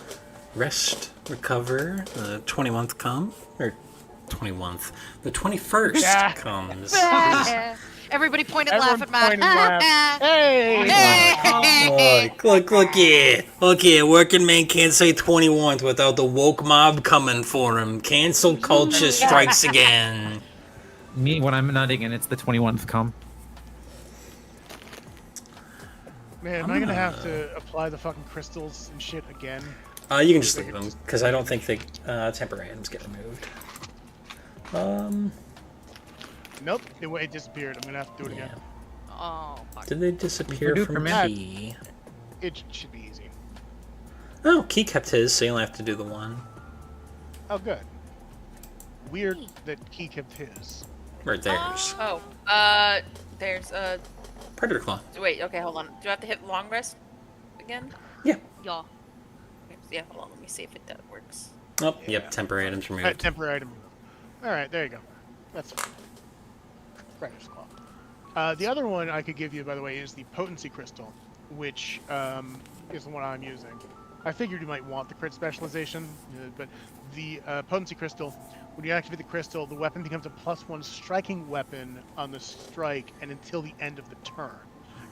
rest, recover. The 21th come, or 21th. The 21st Yeah. comes. Everybody point and Everyone laugh at Matt. point and laugh. Hey! Hey! Look here. Look here. Working man can't say 21th without the woke mob coming for him. Cancel culture strikes again. Me, when I'm nutting and it's the 21th come. Man, am I gonna have to apply the fucking crystals and shit again? You can just leave them, because I don't think the temporary items get removed. Nope, it disappeared. I'm gonna have to do it Yeah. again. Oh, fuck. Did they disappear do from permit. Key? It should be easy. Oh, Key kept his, so you only have to do the one. Oh, good. Weird that he kept his. Or theirs. Oh, there's Predator Claw. wait, okay, hold on. Do I have to hit long rest again? Yeah. Yeah, hold on. Let me see if that works. Oh, Yeah. yep, temporary items removed. Temporary item removed. Alright, there you go. That's fine. Predator's Claw. The other one I could give you, by the way, is the Potency Crystal, which is the one I'm using. I figured you might want the crit specialization, but the Potency Crystal, when you activate the crystal, the weapon becomes a +1 striking weapon on the strike and until the end of the turn,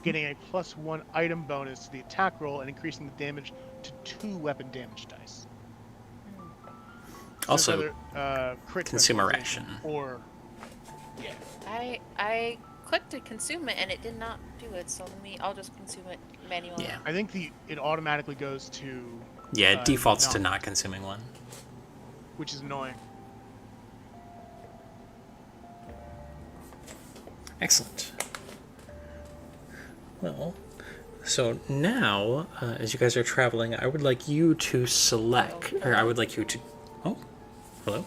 getting a +1 item bonus to the attack roll and increasing the damage to 2 weapon damage dice. So Also, it's either, crit consume a specialization ration. Or, yeah. I clicked to consume it and it did not do it. So I'll just consume it manually. Yeah. I think it automatically goes to, Yeah, it defaults to no, not consuming one. which is annoying. Excellent. Well, so now, as you guys are traveling, I would like you to select, or I would like you to... Oh, hello?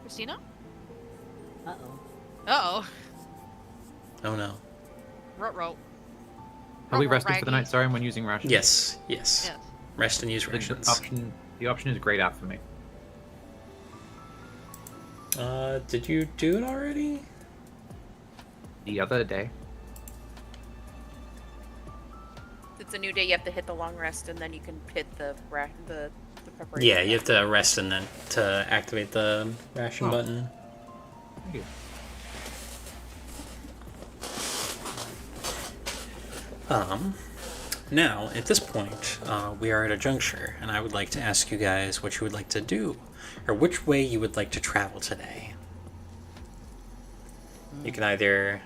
Christina? Uh-oh. Uh-oh. Oh no. Ruh-roh. Are we Ruh-roh, resting for the Raggy. night? Sorry, when using rations. Yes. Yes. Rest and use The rations. option is grayed out for me. Did you do it already? The other day. It's a new day. You have to hit the long rest and then you can hit the preparation. Yeah, you have to rest and then to activate the ration Oh. button. Thank you. Now, at this point, we are at a juncture, and I would like to ask you guys what you would like to do, or which way you would like to travel today. You can either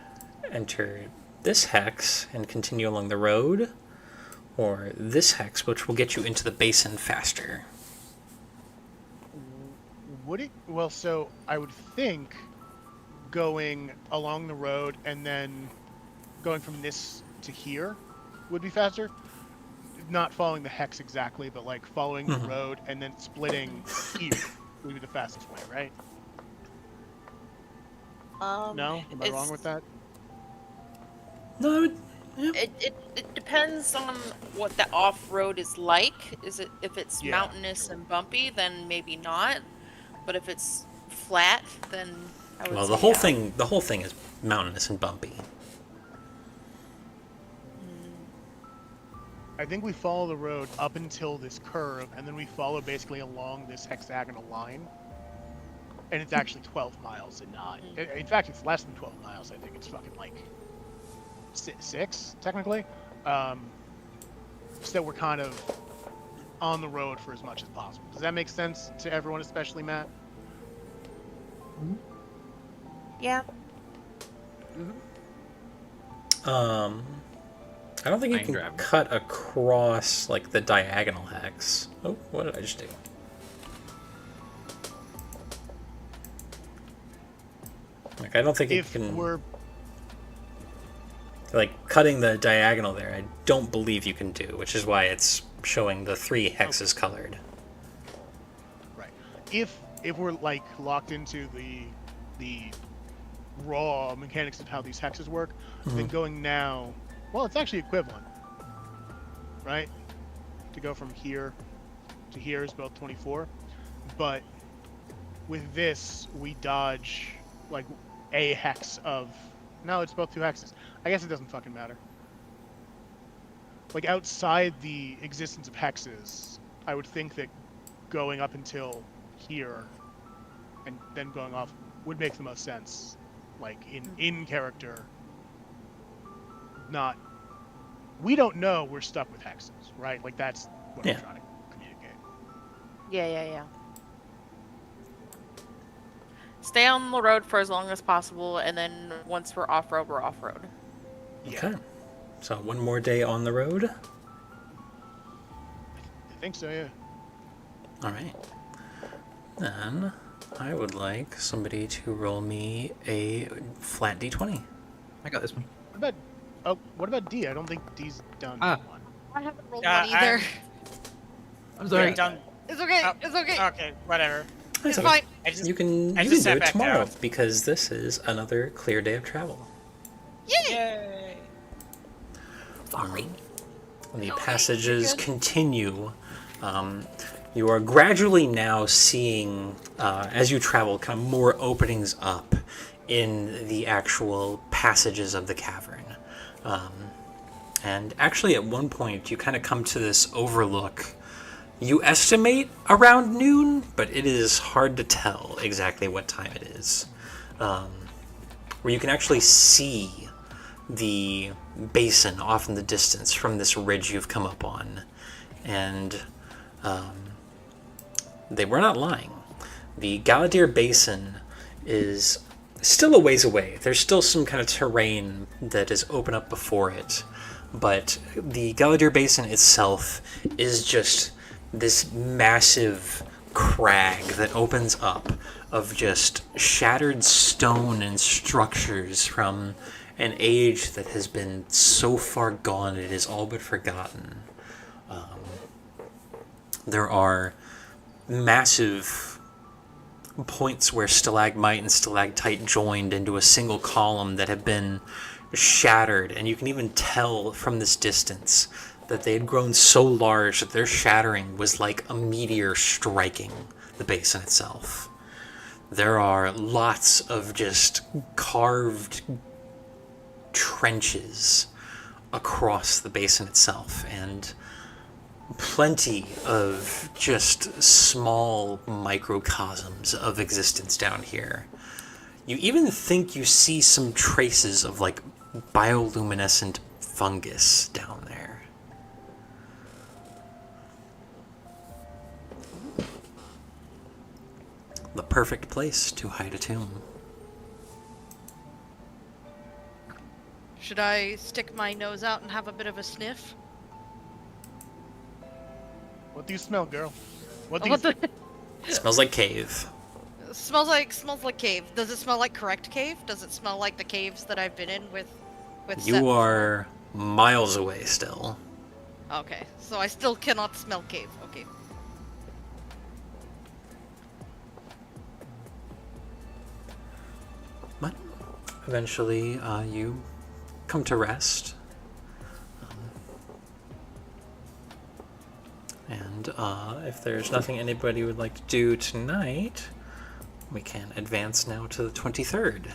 enter this hex and continue along the road, or this hex, which will get you into the basin faster. Would it? Well, so I would think going along the road and then going from this to here would be faster. Not following the hex exactly, but like following the road and then splitting here would be the fastest way, right? No? Am I wrong with that? No, I would... Yeah. It depends on what the off-road is like. If it's Yeah. mountainous and bumpy, then maybe not. But if it's flat, then I would Well, say the whole yeah. thing is mountainous and bumpy. I think we follow the road up until this curve, and then we follow basically along this hexagonal line. And it's actually 12 miles and not. In fact, it's less than 12 miles. I think it's fucking like 6, technically. So we're kind of on the road for as much as possible. Does that make sense to everyone, especially Matt? Yeah. I don't think you Fine can grab. cut across, like, the diagonal hex. Oh, what did I just do? Like, I don't think If you can... we're Like, cutting the diagonal there, I don't believe you can do, which is why it's showing the 3 hexes colored. Right. If we're like locked into the raw mechanics of how these hexes work, then going now, well, it's actually equivalent, right? To go from here to here is both 24, but with this we dodge like a hex of. No, it's both 2 hexes. I guess it doesn't fucking matter. Like, outside the existence of hexes, I would think that going up until here and then going off would make the most sense. Like, in character, not... We don't know we're stuck with hexes, right? Like, that's what I'm trying to communicate. Yeah. Stay on the road for as long as possible, and then once we're off-road, we're off-road. Okay. So 1 more day on the road. I think so, yeah. All right. Then I would like somebody to roll me a flat d20. I got this one. What about D? I don't think D's done Ah. one. I haven't rolled one either. I'm sorry. Done. It's okay. Oh, It's okay. Okay, whatever. It's fine. You can I do just sat it back tomorrow down. because this is another clear day of travel. Yay! Yay. The passages continue. You are gradually now seeing, as you travel, kind of more openings up in the actual passages of the cavern. And actually, at one point, you kind of come to this overlook. You estimate around noon, but it is hard to tell exactly what time it is. Where you can actually see the basin off in the distance from this ridge you've come up on. And they were not lying. The Galadir Basin is still a ways away. There's still some kind of terrain that is open up before it. But the Galadir Basin itself is just this massive crag that opens up of just shattered stone and structures from an age that has been so far gone it is all but forgotten. There are massive points where stalagmite and stalactite joined into a single column that have been shattered, and you can even tell from this distance that they had grown so large that their shattering was like a meteor striking the basin itself. There are lots of just carved trenches across the basin itself, and plenty of just small microcosms of existence down here. You even think you see some traces of like bioluminescent fungus down there. The perfect place to hide a tomb. Should I stick my nose out and have a bit of a sniff? What do you smell, girl? What do you What the? Smells like cave. Smells like cave. Does it smell like correct cave? Does it smell like the caves that I've been in with Set You are miles away still. Okay, so I still cannot smell cave. Okay. But eventually, you come to rest. And if there's nothing anybody would like to do tonight, we can advance now to the 23rd.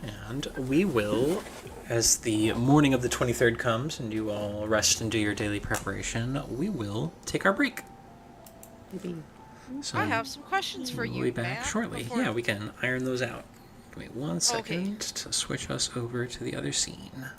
And we will, as the morning of the 23rd comes and you all rest and do your daily preparation, we will take our break. So I have some questions for we'll you, be back Matt, shortly. before- Yeah, we can iron those out. Give me 1 second to switch us over to the other scene.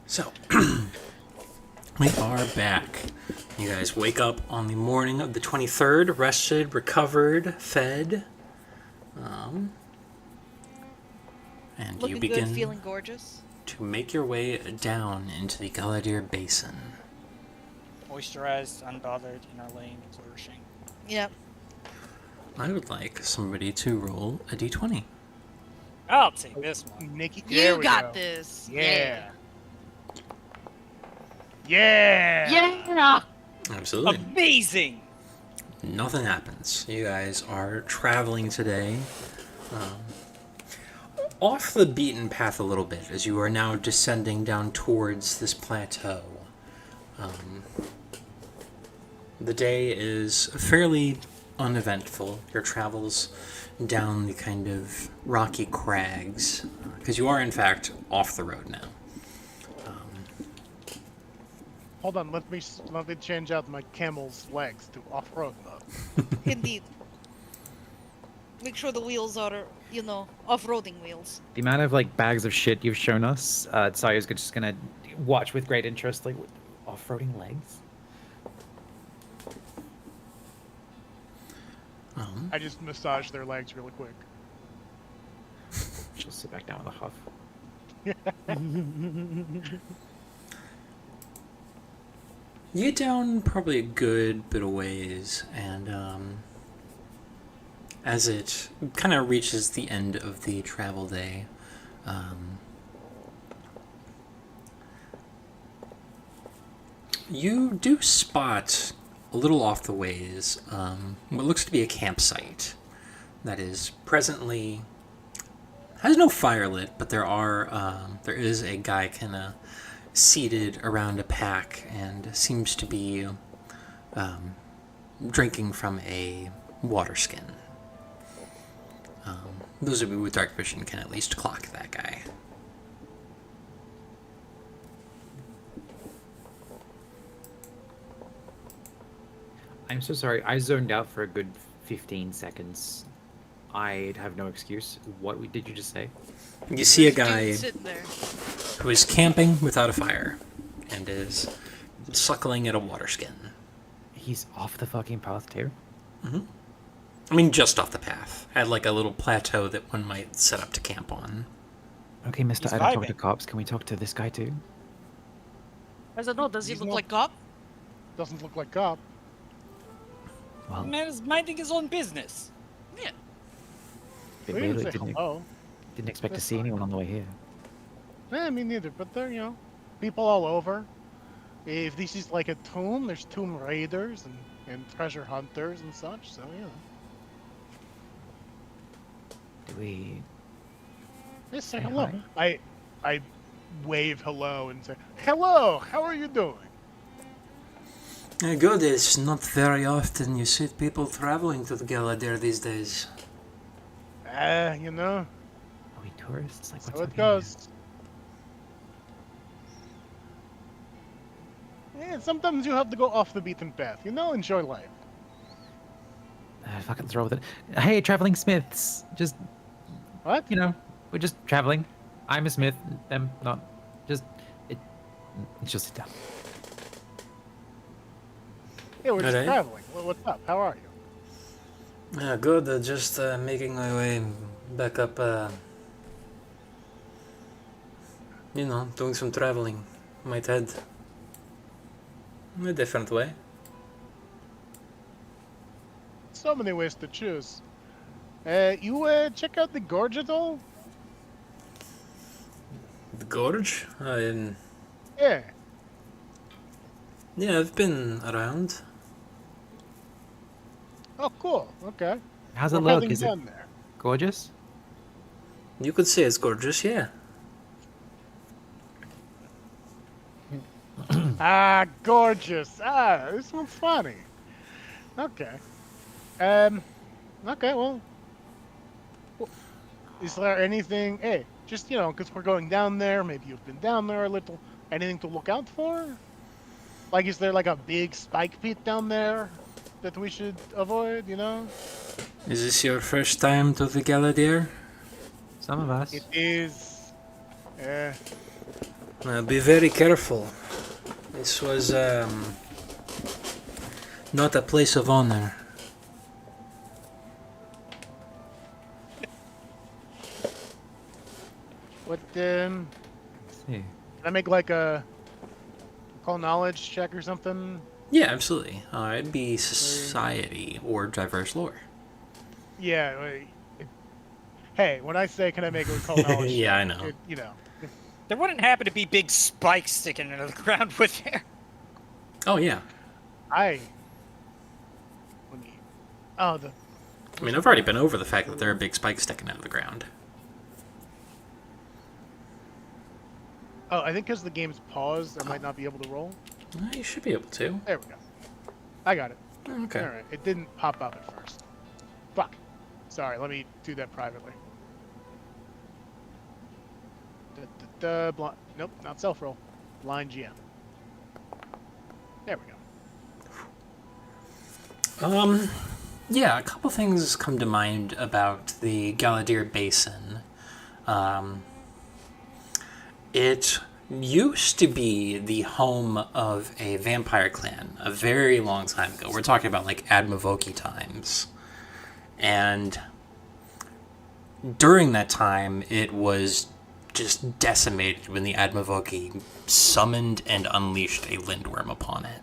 So, we are back. You guys wake up on the morning of the 23rd, rested, recovered, fed. And Looking you begin good, feeling gorgeous. to make your way down into the Galadir Basin. Moisturized, unbothered, in our lane, flourishing. Yep. I would like somebody to roll a d20. I'll take this one. Nikki, there You we got go. this. Yeah. Yeah. Yeah. Absolutely. Amazing! Nothing happens. You guys are traveling today. Off the beaten path a little bit as you are now descending down towards this plateau. The day is fairly uneventful. Your travels down the kind of rocky crags, because you are in fact off the road now. Hold on, let me change out my camel's legs to off-road mode. Indeed. Make sure the wheels are, off-roading wheels. The amount of like bags of shit you've shown us, Saya's just gonna watch with great interest, like off-roading legs. I just massage their legs really quick. She'll sit back down with a huff. You get down probably a good bit of ways, and as it kind of reaches the end of the travel day, you do spot a little off the ways what looks to be a campsite that is presently has no fire lit, but there is a guy kind of seated around a pack and seems to be drinking from a water skin. Those of you with dark vision can at least clock that guy. I'm so sorry. I zoned out for a good 15 seconds. I'd have no excuse. What did you just say? You see a There's guy dude sitting there. who is camping without a fire and is suckling at a water skin. He's off the fucking path too? I mean, just off the path. At like a little plateau that one might set up to camp on. Okay, mister, He's I don't talk vibing. to cops. Can we talk to this guy too? I don't know, does he He's look not- like Cop? Doesn't look like cop. Well, The man is minding his own business. Yeah. they We didn't really say didn't, hello. didn't expect to That's see fine. anyone on the way here. Me neither, but they're, people all over. If this is like a tomb, there's tomb raiders and treasure hunters and such, so, Do we... Just say Say hello. hi. I wave hello and say, hello, how are you doing? Good, it's not very often you see people traveling to the Galadir these days. Are we tourists? Like, So what's it up here? goes. Yeah, sometimes you have to go off the beaten path, enjoy life. Fucking throw with it. Hey, traveling smiths. Just, What? we're just traveling. I'm a smith. Them not. Just sit down. Yeah, we're just Alright. traveling. What's up? How are you? Good, just making my way back up, doing some traveling. Might head a different way. So many ways to choose. You check out the gorge at all? The gorge? Yeah. Yeah, I've been around. Oh, cool. Okay. How's it What look? have you Is it done there? gorgeous? You could say it's gorgeous, yeah. Gorgeous. This one's funny. Okay. Okay, well. Is there anything, just, because we're going down there, maybe you've been down there a little, anything to look out for? Like, is there like a big spike pit down there that we should avoid, Is this your first time to the Galadir? Some of us. It is, Be very careful. This was not a place of honor. What, See. can I make like a call knowledge check or something? Yeah, absolutely. It'd be society or diverse lore. Yeah. Hey, when I say can I make a call knowledge Yeah, I check, know. you know. There wouldn't happen to be big spikes sticking into the ground, would there? Oh yeah. I mean, I've already been over the fact that there are big spikes sticking out of the ground. Oh, I think because the game's paused, I might not be able to roll. You should be able to. There we go. I got it. Okay. All right. It didn't pop up at first. Fuck. Sorry. Let me do that privately. Nope, not self roll. Blind GM. There we go. Yeah, a couple things come to mind about the Galadir Basin. It used to be the home of a vampire clan a very long time ago. We're talking about like Admavoki times. And during that time, it was just decimated when the Admavoki summoned and unleashed a lindworm upon it.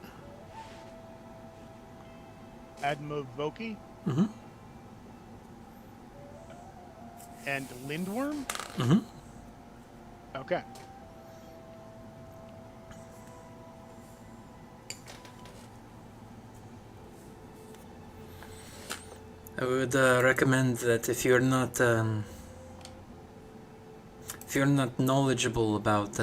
Admavoki Mm-hmm. and Lindworm? Mm-hmm. Okay. I would recommend that if you're not knowledgeable about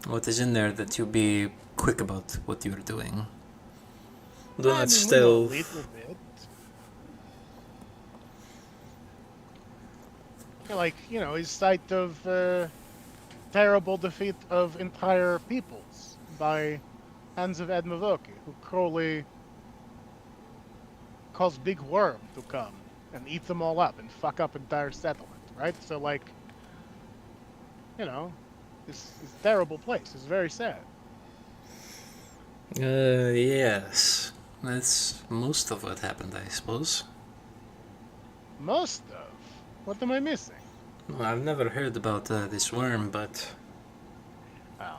what is in there, that you be quick about what you're doing. Do I not mean, steal. we know a little bit. Like, you know, his sight of terrible defeat of entire peoples by hands of Admavoki, who cruelly caused Big Worm to come and eat them all up and fuck up entire settlement, right? So, like, you know, this terrible place is very sad. Yes. That's most of what happened, I suppose. Most of? What am I missing? Well, I've never heard about this worm, but Oh.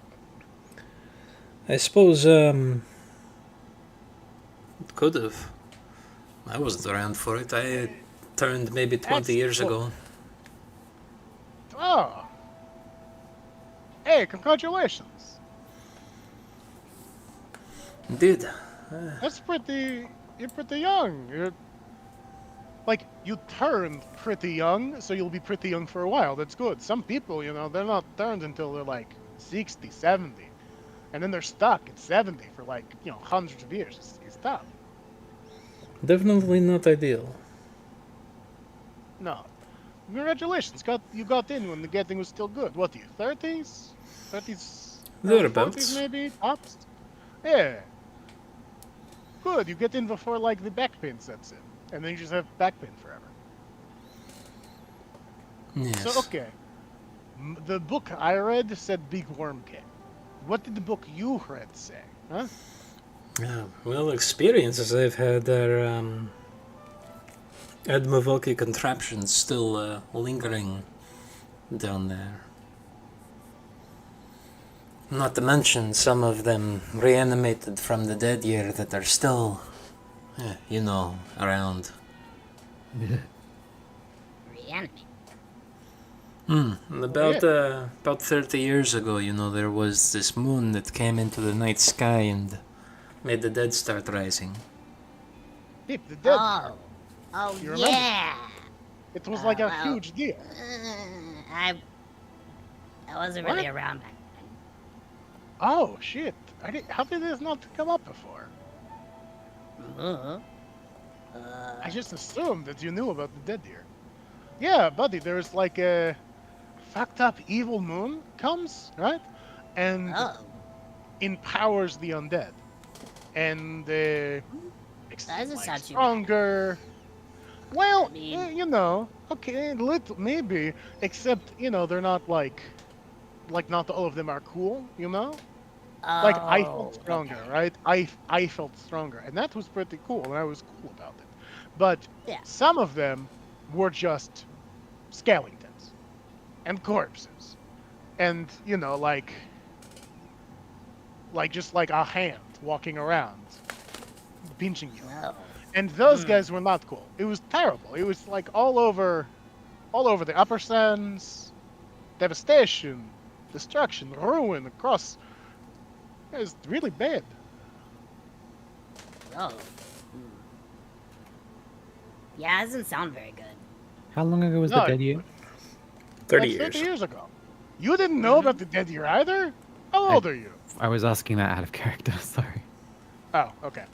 I suppose it could have. I wasn't around for it. I turned maybe 20 That's years cool. ago. Oh. Hey, congratulations. Indeed. That's pretty... You're pretty young. You're... Like, you turned pretty young, so you'll be pretty young for a while. That's good. Some people, you know, they're not turned until they're like 60, 70. And then they're stuck at 70 for like, you know, hundreds of years. It's tough. Definitely not ideal. No. Congratulations. You got in when the getting was still good. What are you, 30s? 30s? Thereabouts. 40s maybe? Tops? Yeah. Good. You get in before, like, the back pain sets in. And then you just have back pain forever. Yes. So, okay. The book I read said Big Worm came. What did the book you read say? Huh? Well, experiences I've had are Admavoki contraptions still lingering down there. Not to mention some of them reanimated from the dead year that are still, you know, around. Reanimate. About 30 years ago, you know, there was this moon that came into the night sky and made the dead start rising. Peep, the dead. Oh You remember? yeah. It was like a well, huge deal. I wasn't What? really around back then. Oh, shit. How did this not come up before? I just assumed that you knew about the dead year. Yeah, buddy, there's like a fucked up evil moon comes, right? And empowers the undead. And makes them, doesn't like, sound too bad. stronger. Well, I mean- you know, okay, little maybe, except, you know, they're not like like not all of them are cool, you know? Like I felt stronger, okay. right? I felt stronger, and that was pretty cool, and I was cool about it. But Yeah. some of them were just skeletons and corpses, and you know, like just like a hand walking around, pinching you. Oh. And those guys were not cool. It was terrible. It was like all over the upper sands, devastation, destruction, ruin across. It was really bad. Oh. Yeah, it doesn't sound very good. How long ago was No, the dead year? 30 That's years. 30 years ago. You didn't know about the dead year either? How old are you? I was asking that out of character. Sorry. Oh, okay.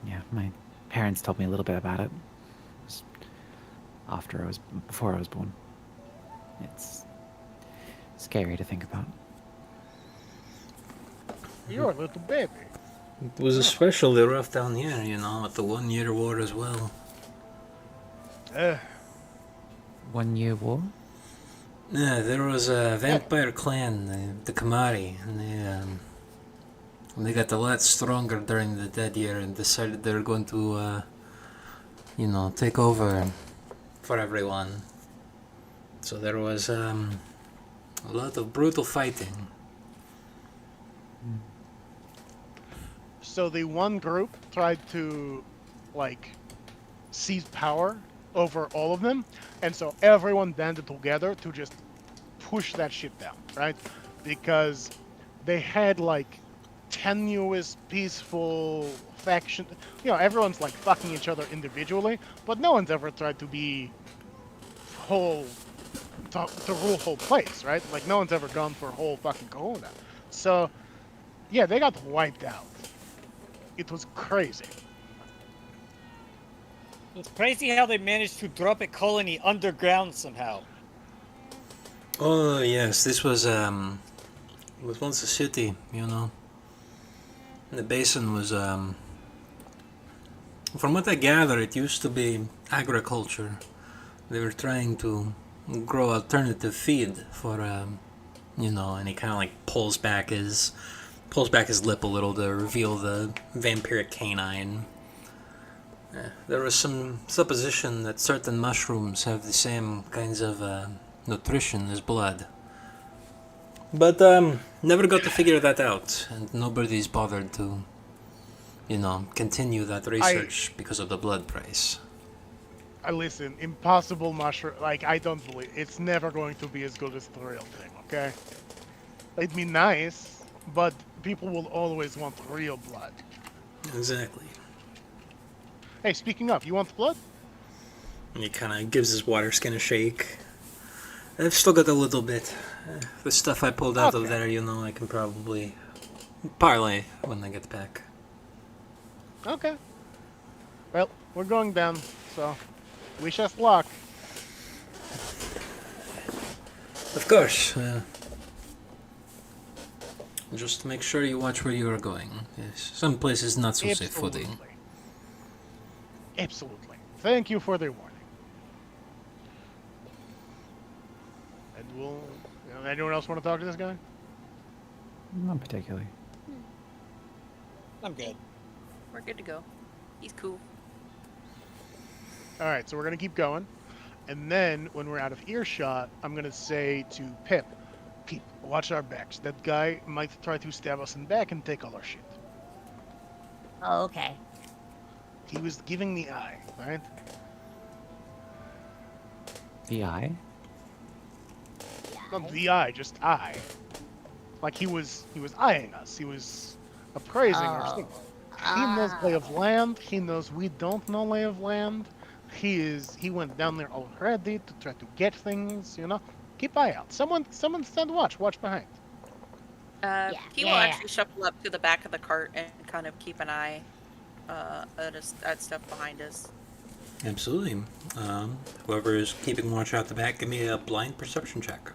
Yeah, my parents told me a little bit about it. It was before I was born. It's scary to think about. You're a little baby. It was especially rough down here, you know, with the 1 year war as well. 1 year war? Yeah, there was a vampire clan, the Kamari, and they got a lot stronger during the dead year and decided they were going to, you know, take over for everyone. So there was a lot of brutal fighting. So the one group tried to, like, seize power over all of them, and so everyone banded together to just push that shit down, right? Because they had, like, tenuous, peaceful faction. You know, everyone's, like, fucking each other individually, but no one's ever tried to be whole, to rule whole place, right? Like, no one's ever gone for whole fucking kahuna. So, yeah, they got wiped out. It was crazy. It's crazy how they managed to drop a colony underground somehow. Oh yes, this was once a city, you know. The Basin was from what I gather, it used to be agriculture. They were trying to grow alternative feed for you know, and he kind of like pulls back his lip a little to reveal the vampiric canine. There was some supposition that certain mushrooms have the same kinds of nutrition as blood. But never got to figure that out, and nobody's bothered to, you know, continue that research because of the blood price. Listen, impossible mushroom. Like, I don't believe it's never going to be as good as the real thing. Okay, it'd be nice, but people will always want real blood. Exactly. Hey, speaking of, you want blood? And he kind of gives his water skin a shake. I've still got a little bit. The stuff I pulled out of there, you know, I can probably parlay when I get back. Okay. Well, we're going down, so wish us luck. Of course. Just make sure you watch where you are going. Yes, some places not so safe footing. Absolutely. Thank you for the warning. And we'll... anyone else want to talk to this guy? Not particularly. I'm good. We're good to go. He's cool. Alright, so we're going to keep going. And then, when we're out of earshot, I'm going to say to Pip, Pip, watch our backs. That guy might try to stab us in the back and take all our shit. Oh, okay. He was giving the eye, right? The eye? Not the eye, just eye. Like he was eyeing us. He was appraising our thing. He knows lay of land. He knows we don't know lay of land. He went down there already to try to get things, you know. Keep eye out. Someone stand watch. Watch behind. He will actually shuffle up to the back of the cart and kind of keep an eye at stuff behind us. Absolutely. Whoever is keeping watch out the back, give me a blind perception check.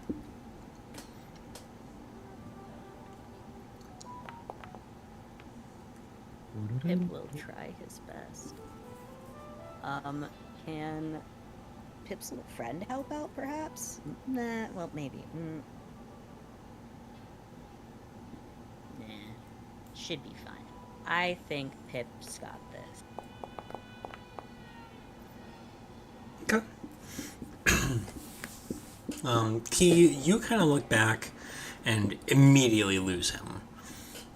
It will try his best. Can Pip's little friend help out, perhaps? Nah, well, maybe. Nah, should be fine. I think Pip's got this. Okay. Key, you kind of look back and immediately lose him.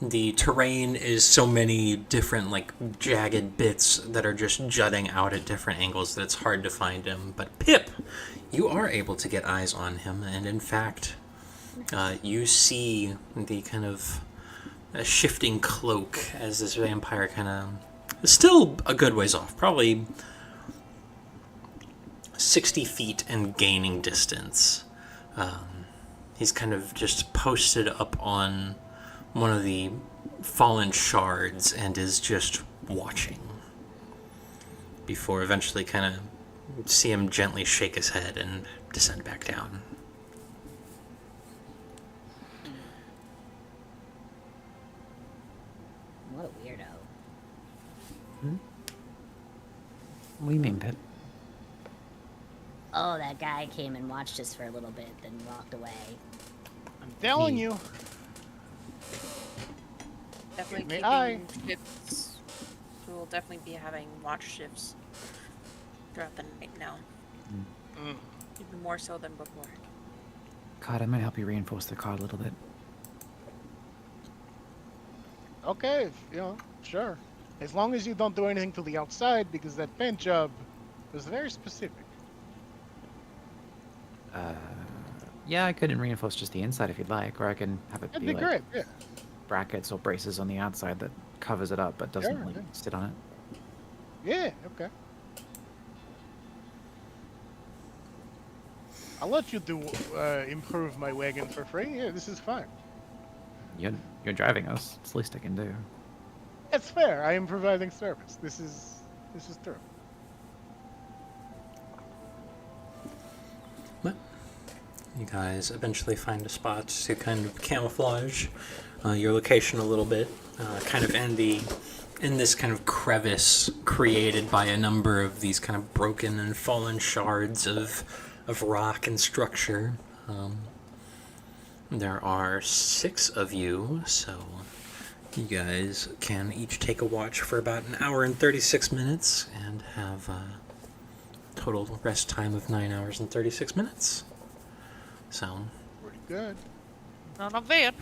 The terrain is so many different, like, jagged bits that are just jutting out at different angles that it's hard to find him. But Pip, you are able to get eyes on him, and in fact, you see the kind of shifting cloak as this vampire kind of is still a good ways off, probably 60 feet and gaining distance. He's kind of just posted up on one of the fallen shards and is just watching before eventually kind of see him gently shake his head and descend back down. What a weirdo. What do you mean, Pip? Oh, that guy came and watched us for a little bit, then walked away. I'm telling you. Definitely May keeping I? shifts. We will definitely be having watch shifts throughout the night now. Even more so than before. God, I might help you reinforce the card a little bit. Okay, sure. As long as you don't do anything to the outside, because that paint job was very specific. Yeah, I couldn't reinforce just the inside if you'd like, or I can have it That'd be be like great, yeah. brackets or braces on the outside that covers it up but doesn't Sure, like yeah. sit on it. Yeah, okay. I'll let you do improve my wagon for free. Yeah, this is fine. You're driving us. It's the least I can do. It's fair. I am providing service. This is true. But you guys eventually find a spot to kind of camouflage your location a little bit, kind of in this kind of crevice created by a number of these kind of broken and fallen shards of rock and structure. There are 6 of you, so you guys can each take a watch for about an hour and 36 minutes and have a total rest time of 9 hours and 36 minutes. So, Pretty good. Not bad.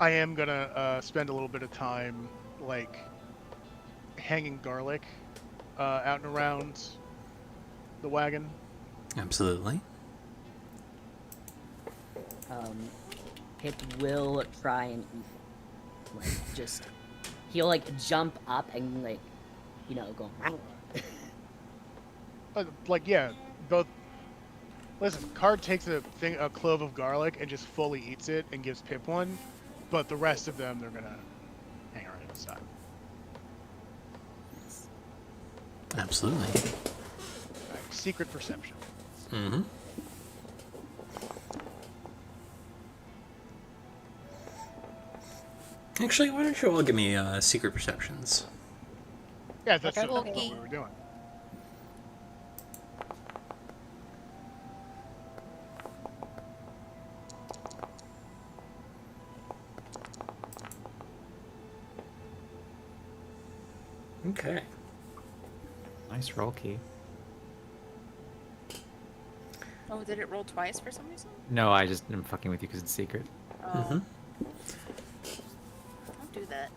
I am gonna spend a little bit of time, like, hanging garlic out and around the wagon. absolutely. Pip will try and eat. Like, just he'll like jump up and like, go. Yeah, both. Listen, Card takes a clove of garlic and just fully eats it and gives Pip one, but the rest of them they're gonna hang around inside. Absolutely. Right, secret perception. Mm-hmm. Actually, why don't you all give me secret perceptions? Yeah, that's Okay. what we were doing. Okay. Nice roll, Key. Oh, did it roll twice for some reason? No, I just am fucking with you because it's secret. Oh. Mm-hmm. Don't do that.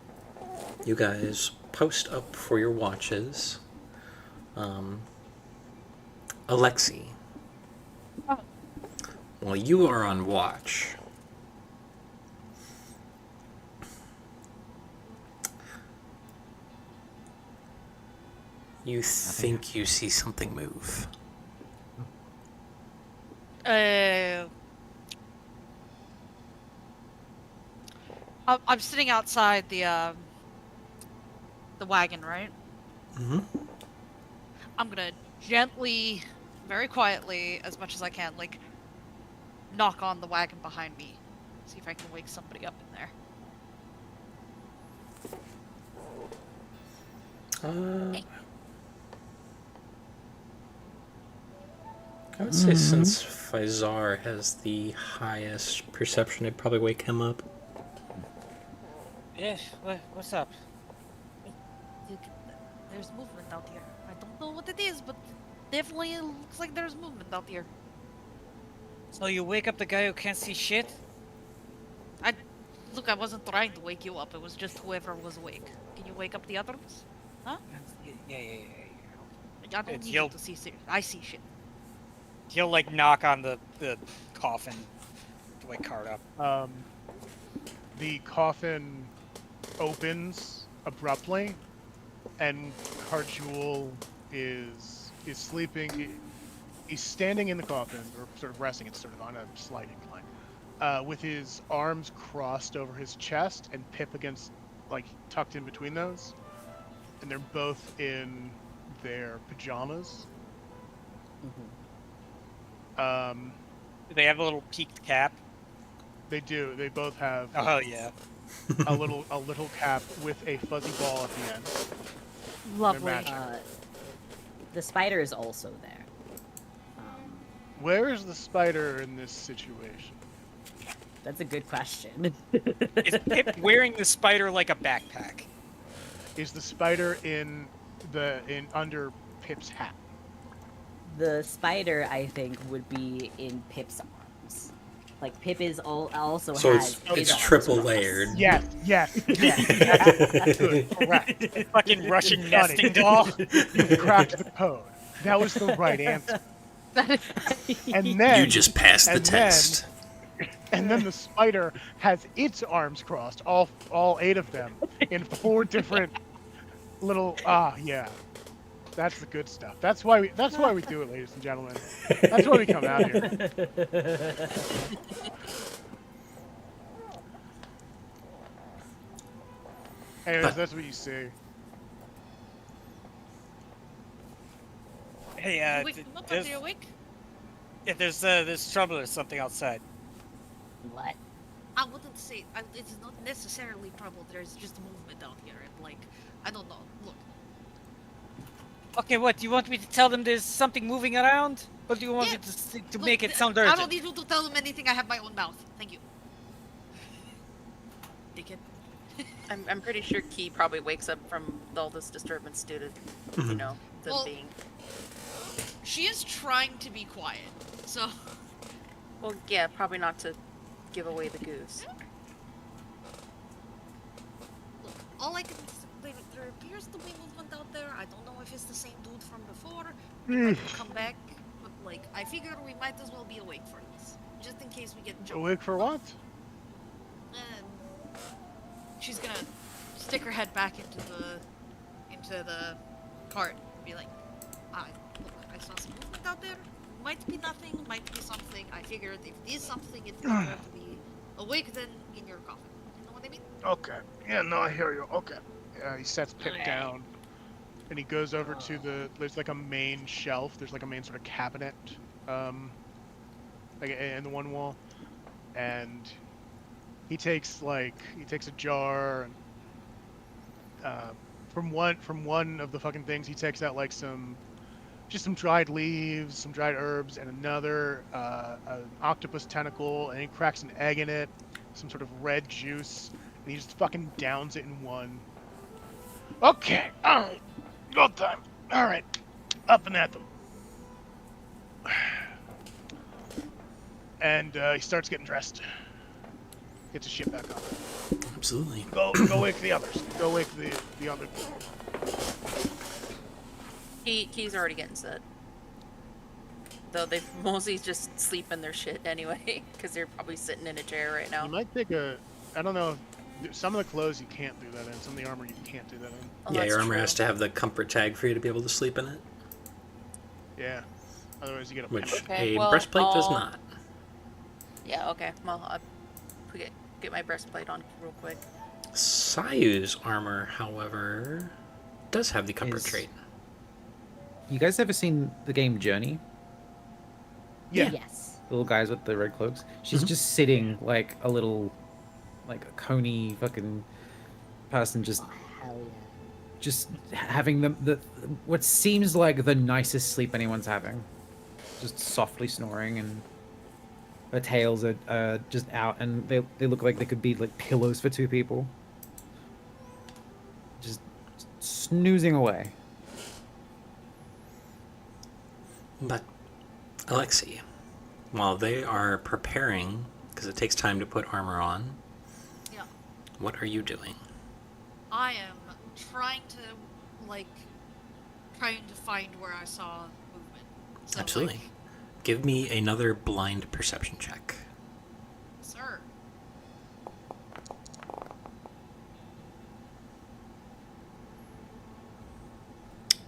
You guys post up for your watches. Alexi. Oh. Well, you are on watch. You think you see something move. I'm sitting outside the wagon, right? Mm-hmm. I'm gonna gently, very quietly, as much as I can, like, knock on the wagon behind me. See if I can wake somebody up in there. I would say since Faisar has the highest perception, I'd probably wake him up. Yeah, what's up? There's movement out here. I don't know what it is, but definitely it looks like there's movement out here. So you wake up the guy who can't see shit? Look, I wasn't trying to wake you up. It was just whoever was awake. Can you wake up the others? Huh? Yeah. I don't need you He'll- to see shit. I see shit. He'll like knock on the coffin to wake Card up. The coffin opens abruptly, and Cardjewel is sleeping. He's standing in the coffin, or sort of resting. It's sort of on a slight incline, with his arms crossed over his chest and Pip against, like, tucked in between those. And they're both in their pajamas. Do they have a little peaked cap? They do. They both have Oh hell yeah. a little cap with a fuzzy ball at the end. Lovely. matching. The spider is also there. Where is the spider in this situation? That's a good question. Is Pip wearing the spider like a backpack? Is the spider in under Pip's hat? The spider, I think, would be in Pip's arms. Like, Pip is also So has it's his arms triple crossed. layered. Yes. Good, correct. Fucking Russian Got nesting it. doll. You cracked the code. That was the right answer. And then You just passed the and test. And then the spider has its arms crossed, all 8 of them, in 4 different little. Yeah. That's the good stuff. That's why we do it, ladies and gentlemen. That's why we come out here. Anyways, that's what you see. Hey, Wake them up. Are they awake? there's trouble or something outside. What? I wouldn't say. It's not necessarily trouble. There's just movement out here, and like, I don't know. Look, Okay, what? Do you want me to tell them there's something moving around? Or do you want Yeah. me to look, make it sound I urgent? don't need you to tell them anything. I have my own mouth. Thank you. Dickhead. I'm pretty sure Key probably wakes up from all this disturbance due to, you know, them Well- being. She is trying to be quiet, so. Well, yeah, probably not to give away the goose. Look, all I can. There appears to be movement out there. I don't know if it's the same dude from before. He might come back, but like, I figure we might as well be awake for this, just in case we get jumped. Awake for what? And she's gonna stick her head back into the cart and be like, look, I saw some movement out there. Might be nothing, might be something. I figured if it is something, it's better to be awake than in your coffin. You know what I mean? Okay. Yeah, no, I hear you. Okay. Yeah, he sets Pip down, and he goes over to there's like a main shelf. There's like a main sort of cabinet, like in the one wall, and he takes a jar, and from one of the fucking things, he takes out like some dried leaves, some dried herbs, and another an octopus tentacle, and he cracks an egg in it, some sort of red juice, and he just fucking downs it in one. Okay, alright, go time. Alright, up and at them. And he starts getting dressed. Gets his shit back on. Absolutely. Go wake the others. Go wake the other. Key's already getting set. Though they mostly just sleep in their shit anyway, because they're probably sitting in a chair right now. You might take I don't know. Some of the clothes you can't do that in. Some of the armor you can't do that in. Oh, Yeah, that's your armor true. has to have the comfort tag for you to be able to sleep in it, Yeah. Otherwise you get a which Okay, a well, breastplate does I'll- not. Yeah, okay. Well, I'll get my breastplate on real quick. Sayu's armor, however, does have the comfort Is- trait. You guys ever seen the game Journey? Yeah. Yes. The little guys with the red cloaks. She's just sitting like a little, like a coney fucking person, just Hell just having the what seems like the nicest sleep anyone's having, just softly snoring, and their tails are just out, and they look like they could be like pillows for two people, just snoozing away. But, Alexei, while they are preparing, because it takes time to put armor on, Yeah. what are you doing? I am trying to find where I saw movement. So, Absolutely. like, Give me another blind perception check. sir.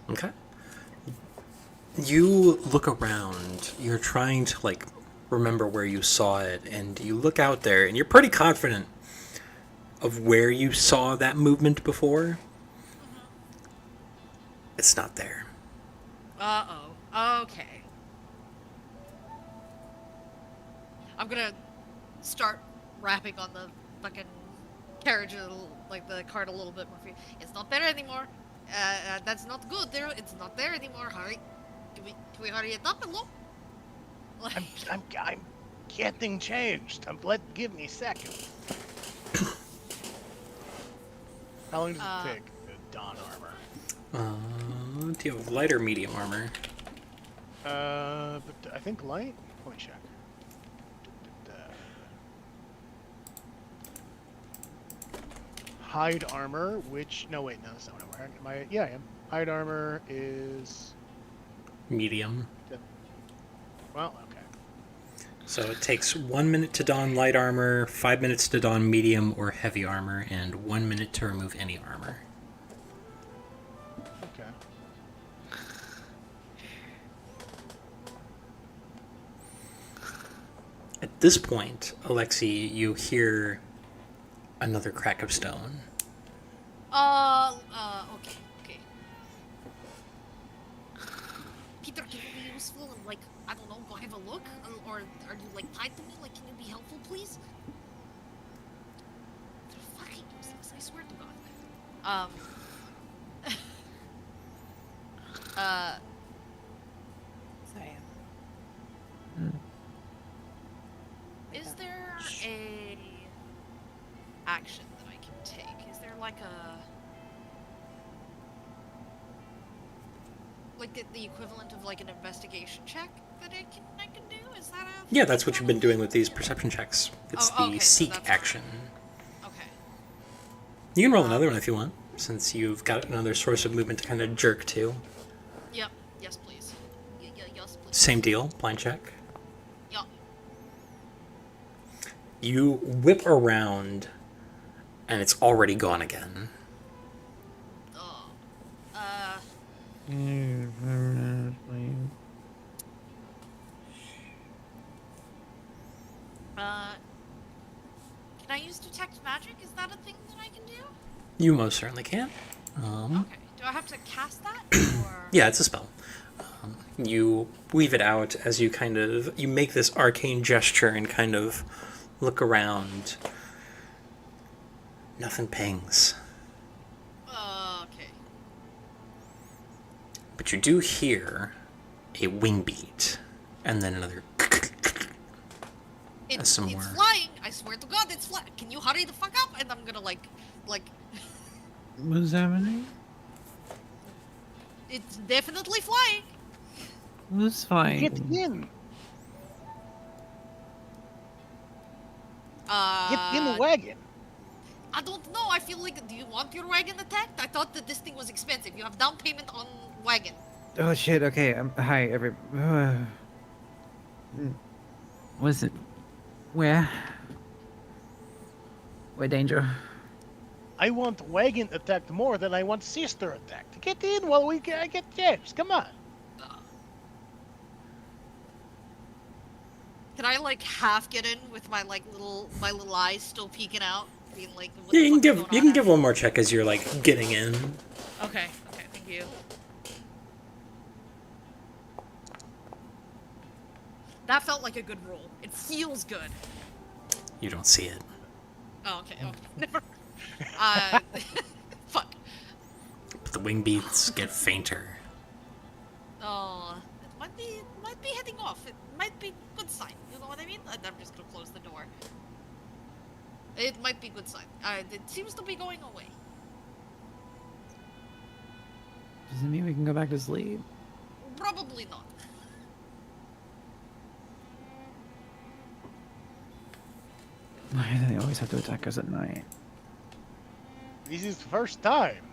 Okay. You look around, you're trying to, like, remember where you saw it, and you look out there, and you're pretty confident of where you saw that movement before. It's not there. Uh-oh. Okay. I'm gonna start rapping on the fucking carriage, like the cart a little bit more. It's not there anymore. That's not good. It's not there anymore. Hurry. Can we hurry it up a little? Like, I'm getting changed. Give me a second. How long does it take? Dawn armor. Do you have light or medium armor? But I think light. Let me check. Hide armor, which no, that's not what I'm wearing. I am. Hide armor is Medium. well, okay. So it takes 1 minute to don light armor, 5 minutes to don medium or heavy armor, and 1 minute to remove any armor. Okay. At this point, Alexei, you hear another crack of stone. Okay. Peter, can you be useful and, like, I don't know, go have a look? Or are you, like, tied to me? Like, can you be helpful, please? They're fucking useless, I swear to God. Sorry. Is there a action that I can take? Is there like the equivalent of like an investigation check that I can do? Is that a Yeah, that's what you've been doing with these perception checks. It's Oh, the okay, so seek that's- action. Okay. You can roll another one if you want, since you've got another source of movement to kind of jerk to. Yep. Yes, please. Yes, please. Same deal, blind check. Yup. You whip around, and it's already gone again. Oh. Can I use detect magic? Is that a thing that I can do? You most certainly can. Okay. Do I have to cast that? Or... Yeah, it's a spell. You weave it out as you you make this arcane gesture and kind of look around. Nothing pings. Okay. But you do hear a wing beat, and then another. Some It's more. flying. I swear to God, it's flying. Can you hurry the fuck up? And I'm gonna like. What's happening? It's definitely flying. What's fine? Get in. Get in the wagon. I don't know. I feel like. Do you want your wagon attacked? I thought that this thing was expensive. You have down payment on wagon. Oh shit. Okay. Hi, Was it? Where danger? I want wagon attacked more than I want sister attacked. Get in while we get James. Come on. Can I like half get in with my little eyes still peeking out, being like? What Yeah, the you can fuck is give going on give one more check as you're like getting in. Okay. Okay. Thank you. That felt like a good roll. It feels good. You don't see it. Oh, okay. Oh, never. Fuck. wing beats get fainter. Oh, it might be heading off. It might be good sign. You know what I mean? I'm just gonna close the door. It might be good sign. It seems to be going away. Does it mean we can go back to sleep? Probably not. Why do they always have to attack us at night? This is the first time.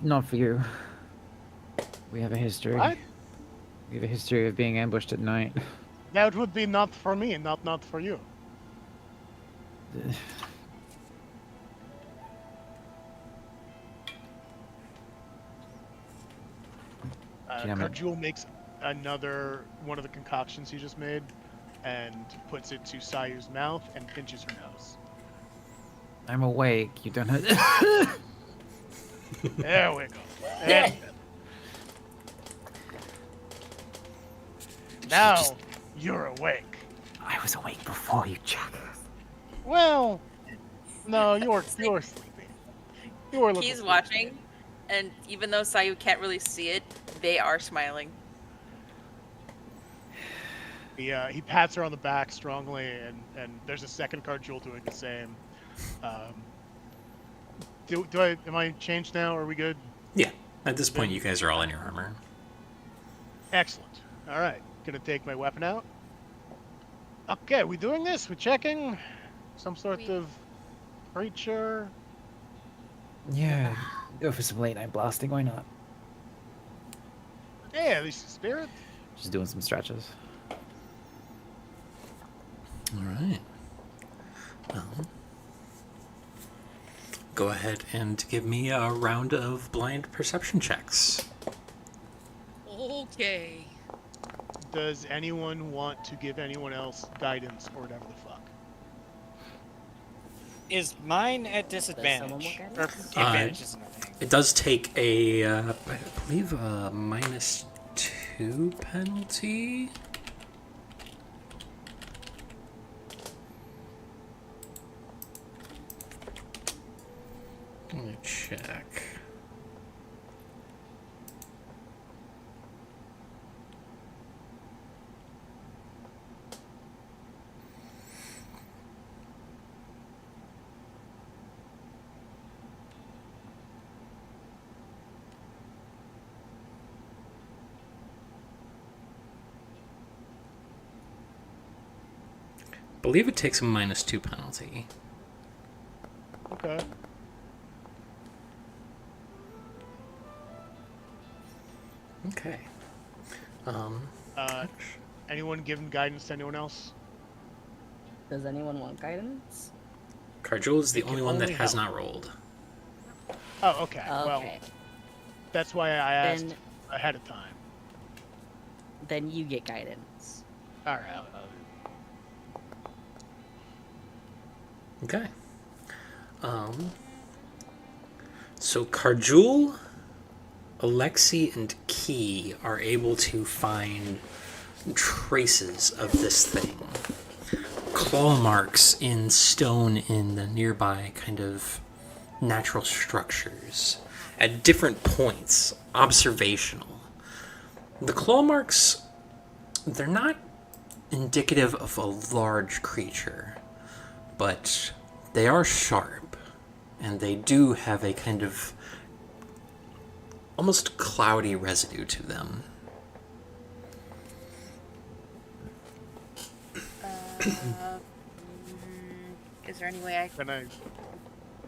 Not for you. We have a history. What? We have a history of being ambushed at night. That would be not for me, not for you. Karjul makes another one of the concoctions he just made and puts it to Sayu's mouth and pinches her nose. I'm awake. You don't have. There we go. And now you're awake. I was awake before you, Jack. Well, no, you're sleeping. You're looking He's sleepy. watching, and even though Sayu can't really see it, they are smiling. He pats her on the back strongly, and there's a second Karjul doing the same. Am I changed now? Are we good? Yeah. At this point, you guys are all in your armor. Excellent. All right, gonna take my weapon out. Okay, we doing this? We checking some sort of creature? Yeah. Go for some late night blasting. Why not? Yeah, at least a spirit. Just doing some stretches. All right. Well, go ahead and give me a round of blind perception checks. Okay. Does anyone want to give anyone else guidance or whatever the fuck? Is mine at someone look disadvantage? at Or it? advantage isn't a thing. It does take a, I believe, a -2 penalty. Let me check. I believe it takes a -2 penalty. Okay. Okay. Anyone giving guidance to anyone else? Does anyone want guidance? Karjul is the only one that only has help. not rolled. Oh, okay. Well, Okay. that's why I asked Then- ahead of time. Then you get guidance. All right. Okay. So Karjul, Alexi, and Key are able to find traces of this thing. Claw marks in stone in the nearby kind of natural structures at different points, observational. The claw marks, they're not indicative of a large creature, but they are sharp, and they do have a kind of almost cloudy residue to them. Is there any way I Can I?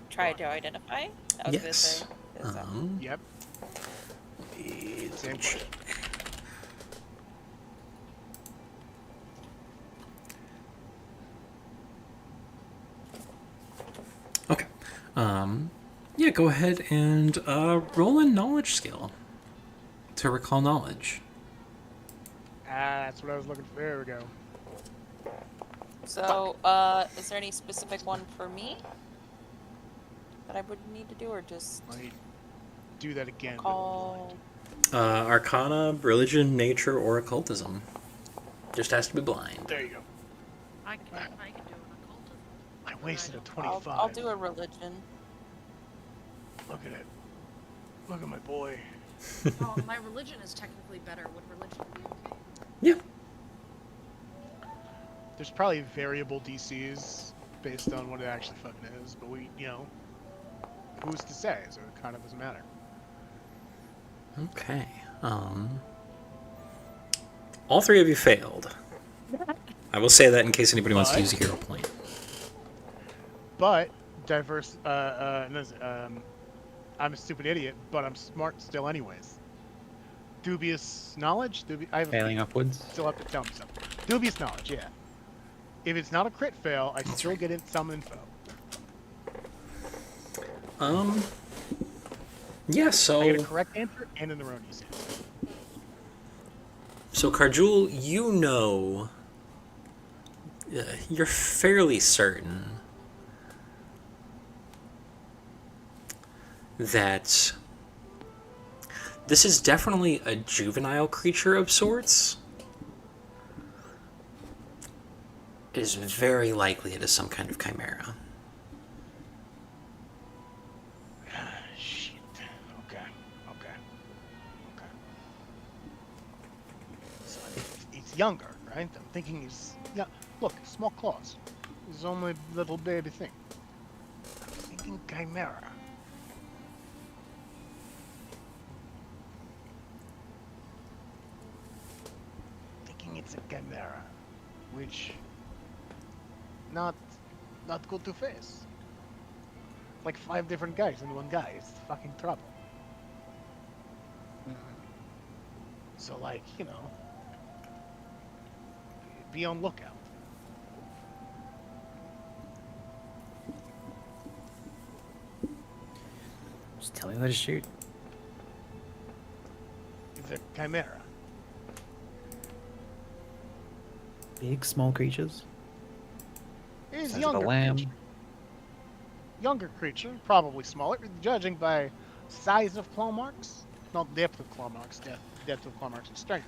try to identify? I was gonna Yes. say. is that- Yep. Same question. Okay. Yeah, go ahead and roll a knowledge skill to recall knowledge. That's what I was looking for. There we go. So, is there any specific one for me that I would need to do, or just Let me do that again. but call? Arcana, religion, nature, or occultism. Just has to be blind. there you go. I can do an occultism. I wasted a I'll 25. I'll do a religion. Look at it. Look at my boy. Oh, my religion is technically better. Would religion be okay? Yeah. There's probably variable DCs based on what it actually fucking is, but who's to say? So it kind of doesn't matter. Okay. All three of you failed. I will say that in case anybody wants to use a hero point. But diverse. I'm a stupid idiot, but I'm smart still, anyways. Dubious knowledge. I have a Failing upwards. Still have to tell me something. Dubious knowledge. Yeah. If it's not a crit fail, I still get some info. Yeah, so... I get a correct answer and an erroneous answer. So, Karjul, you know... you're fairly certain that this is definitely a juvenile creature of sorts. It is very likely it is some kind of chimera. Shit. Okay. So it's younger, right? I'm thinking yeah. Look, small claws. It's only a little baby thing. I'm thinking chimera. Thinking it's a chimera, which not good to face. Like 5 different guys in one guy. It's fucking trouble. So, like, be on lookout. Just tell me where to shoot. It's a chimera. Big, small creatures. It's Size of a younger lamb. creature. Younger creature, probably smaller, judging by size of claw marks. Not depth of claw marks, depth of claw marks and strength.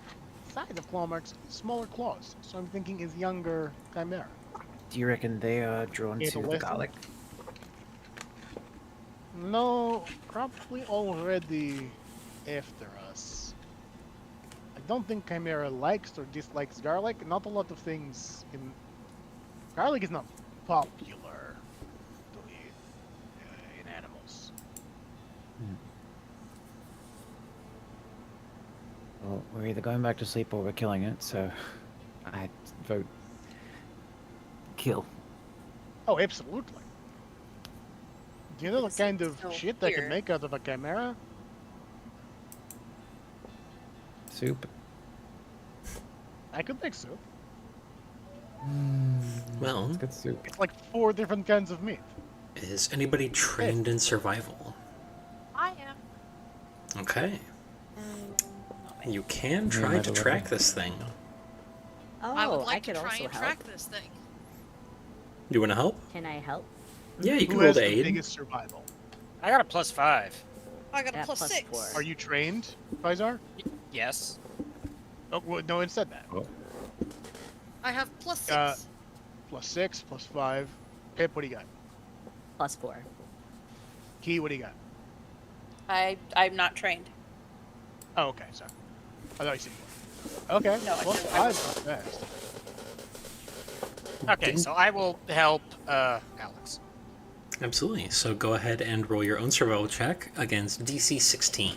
Size of claw marks, smaller claws. So I'm thinking is younger chimera. Do you reckon they are drawn to the Adolescent? garlic? No, probably already after us. I don't think chimera likes or dislikes garlic. Not a lot of things in... Garlic is not popular to eat in animals. Well, we're either going back to sleep or we're killing it, so I vote kill. Oh, absolutely. Do you know the It's kind of so shit they can weird. make out of a chimera? Soup. I could make soup. Well, It's good soup. It's like 4 different kinds of meat. is anybody trained in survival? I am. Okay. You can Me try and to my track beloved. this thing. Oh, I would like could to try also and help. track this thing. You want to help? Can I help? Yeah, you can Who roll has to the aid. biggest survival? I got a +5. I got a Yeah, plus plus 6. 4. Are you trained, Faisar? Yes. Oh, well, no one said that. I have plus 6. +6, +5. Pip, what do you got? +4. Key, what do you got? I'm not trained. Oh, okay, sorry. I thought you said more. Okay, No, I +5, said not best. Okay, so I will help Alex. Absolutely. So go ahead and roll your own survival check against DC 16.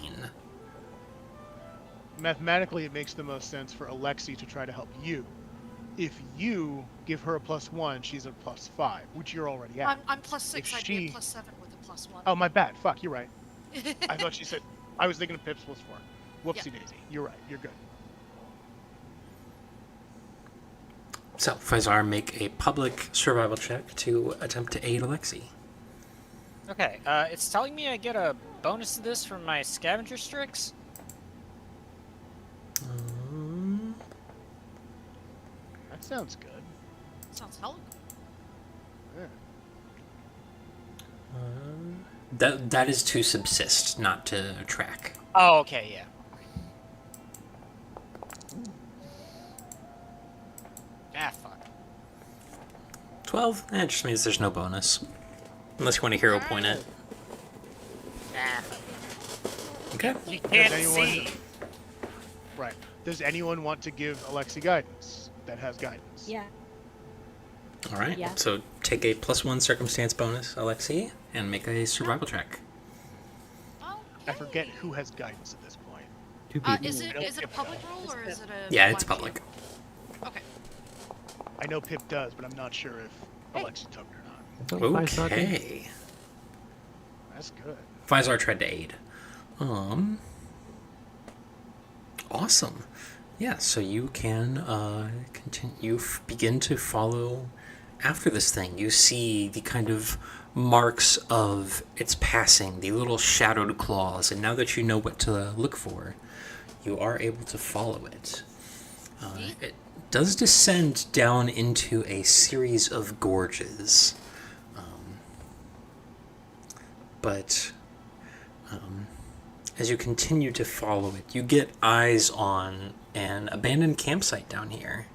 Mathematically, it makes the most sense for Alexi to try to help you. If you give her a +1, she's a +5, which you're already at. I'm plus 6. If I'd be she- a plus 7 with a plus 1. Oh, my bad. Fuck, you're right. I thought she said... I was thinking of Pip's +4. Whoopsie Yeah. daisy. You're right. You're good. So, Faisar, make a public survival check to attempt to aid Alexi. Okay, it's telling me I get a bonus to this from my scavenger strix. That sounds good. Sounds hella good. Yeah. That is to subsist, not to track. Oh, okay, yeah. Ah, fuck. 12? It just means there's no bonus. Unless you want to hero point it. Ah. Okay. You can't anyone- see. Right. Does anyone want to give Alexi guidance that has guidance? Yeah. All right. Yeah. So take a +1 circumstance bonus, Alexi, and make a survival check. I forget who has guidance at this point. 2 people. Is it a public roll or is it a? Yeah, it's blind public. check? Okay. I know Pip does, but I'm not sure if Alexi took it or not. I thought Firestar did. Okay. That's good. Fizar tried to aid. Awesome. Yeah, so you can continue. You begin to follow after this thing. You see the kind of marks of its passing, the little shadowed claws, and now that you know what to look for, you are able to follow it. It does descend down into a series of gorges, but as you continue to follow it, you get eyes on an abandoned campsite down here.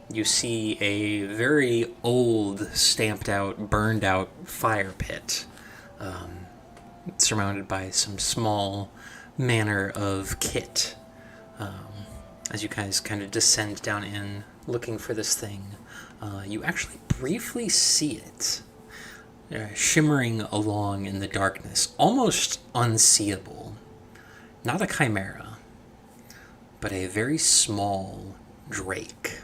You see a very old, stamped out, burned out fire pit, surrounded by some small manner of kit. As you guys kind of descend down in, looking for this thing, you actually briefly see it. Shimmering along in the darkness, almost unseeable. Not a chimera, but a very small drake,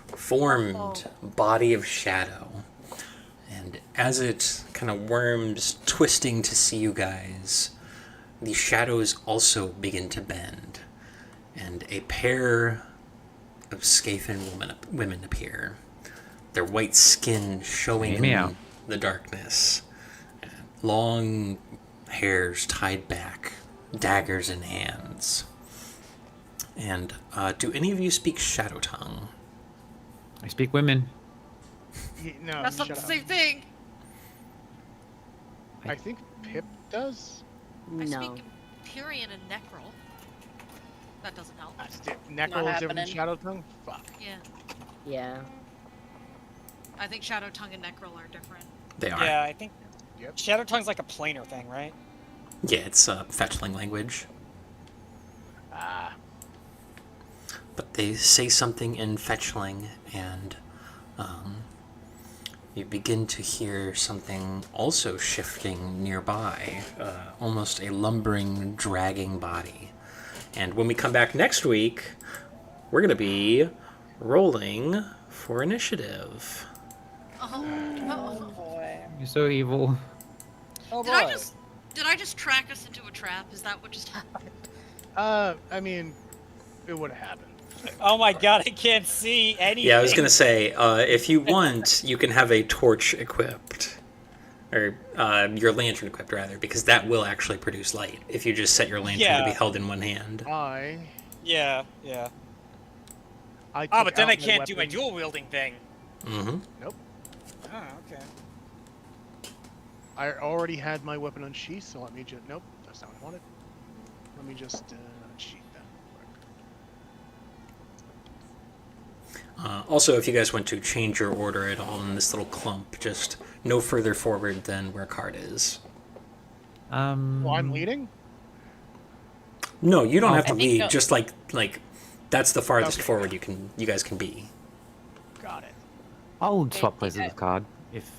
formed body of shadow. And as it kind of worms, twisting to see you guys, the shadows also begin to bend, and a pair of Scaphan women appear, their white skin showing me in out. the darkness, long hairs tied back, daggers in hands. And do any of you speak Shadow Tongue? I speak women. No, That's not the shut up. same thing. I think Pip does. I No. speak Empyrean and Necrol. That doesn't help. Necro is different than happening. Shadow Tongue? Fuck. Yeah. Yeah. I think Shadow Tongue and Necrol are different. They are. Yeah, I think Yep. Shadow Tongue's like a planar thing, right? Yeah, it's fetchling language. Ah. But they say something in fetchling, and you begin to hear something also shifting nearby, almost a lumbering, dragging body. And when we come back next week, we're going to be rolling for initiative. Oh. Boy. You're so evil. Oh Did I just track us into a trap? Is that what just happened? I mean, it would have happened. Oh my god, I can't see anything. Yeah, I was going to say, if you want, you can have a torch equipped. Or your lantern equipped, rather, because that will actually produce light if you just set your lantern to be Yeah. held in one hand. Yeah. I Oh, took but then I out my can't do my weapon. dual wielding thing. Mm-hmm. Nope. Oh, okay. I already had my weapon unsheathed, so let me just... Nope, that's not what I wanted. Let me just unsheath that real quick. Also, if you guys want to change your order at all in this little clump, just no further forward than where Card is. Well, I'm leading? No, you don't have to I think lead. no- Just like that's the farthest Okay. forward you guys can be. Got it. I'll swap places with card if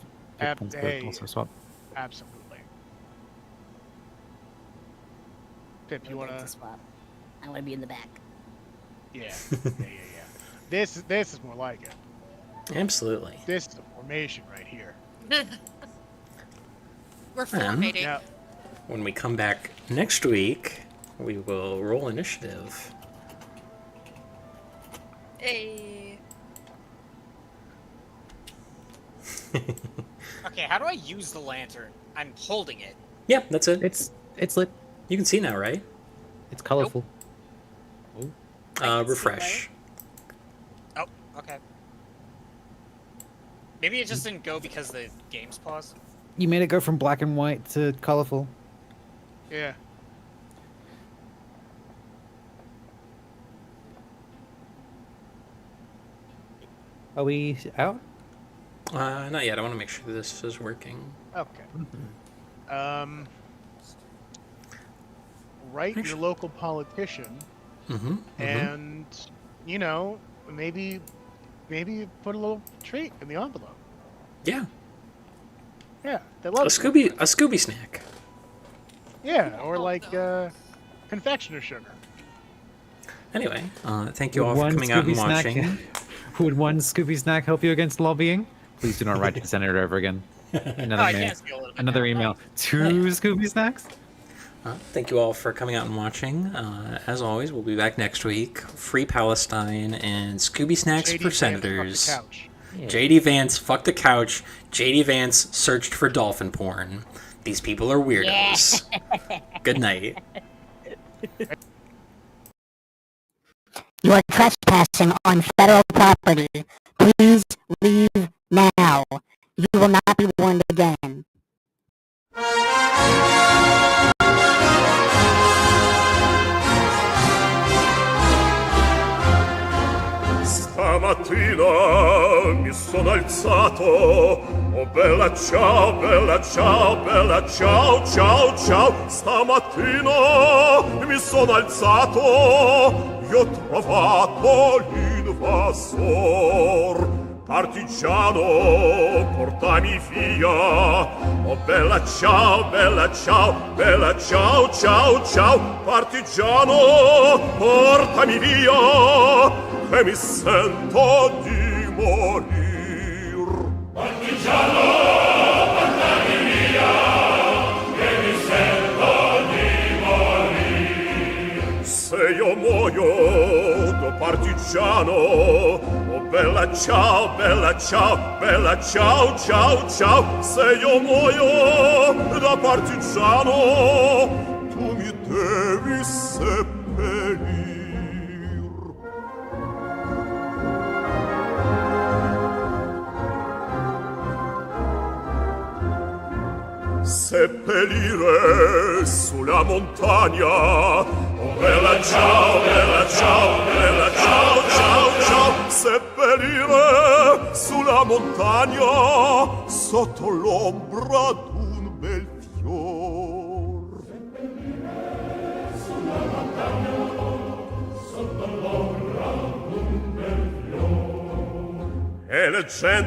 Ab- it wants to hey. also swap. Absolutely. Pip, you I'd like wanna... to swap. I want to be in the back. Yeah. Yeah. This is more like it. Absolutely. This is a formation right here. We're formating. Now, When we come back next week, we will roll initiative. Hey. Okay, how do I use the lantern? I'm holding it. Yeah, that's it. It's lit. You can see now, right? It's colorful. can see, Refresh. Oh, okay. Maybe it just didn't go because the game's paused. You made it go from black and white to colorful. yeah. Are we out? Not yet. I want to make sure this is working. Okay. write your local politician, and you know, maybe put a little treat in the envelope. Yeah. Yeah, they love A Scooby snack. Yeah, or like confectioner sugar. Anyway, thank you all for coming out and watching. Would one Scooby snack help you against lobbying? Please do not write to the senator ever again. Another email. 2 Scooby snacks? Thank you all for coming out and watching. As always, we'll be back next week. Free Palestine and Scooby snacks for senators. JD Vance fucked a couch. JD Vance searched for dolphin porn. These people are weirdos. Good night. You are trespassing on federal property. Please leave now. You will not be warned again. Stamattina mi sono alzato, oh bella ciao, bella ciao, bella ciao, ciao, ciao. Stamattina mi sono alzato, io ho trovato l'invasor. Partigiano, portami via, oh bella ciao, bella ciao, bella ciao, ciao, ciao. Partigiano, portami via, che mi sento di morir. Partigiano, portami via, che mi sento di morir. Se io muoio da partigiano, oh bella ciao, bella ciao, bella ciao, ciao, ciao. Se io muoio da partigiano, tu mi devi seppellire. Seppellire sulla montagna, oh bella ciao, bella ciao, bella ciao, ciao, ciao. Seppellire sulla montagna, sotto l'ombra d'un bel fior. Seppellire sulla montagna, sotto l'ombra d'un bel fior. E le gente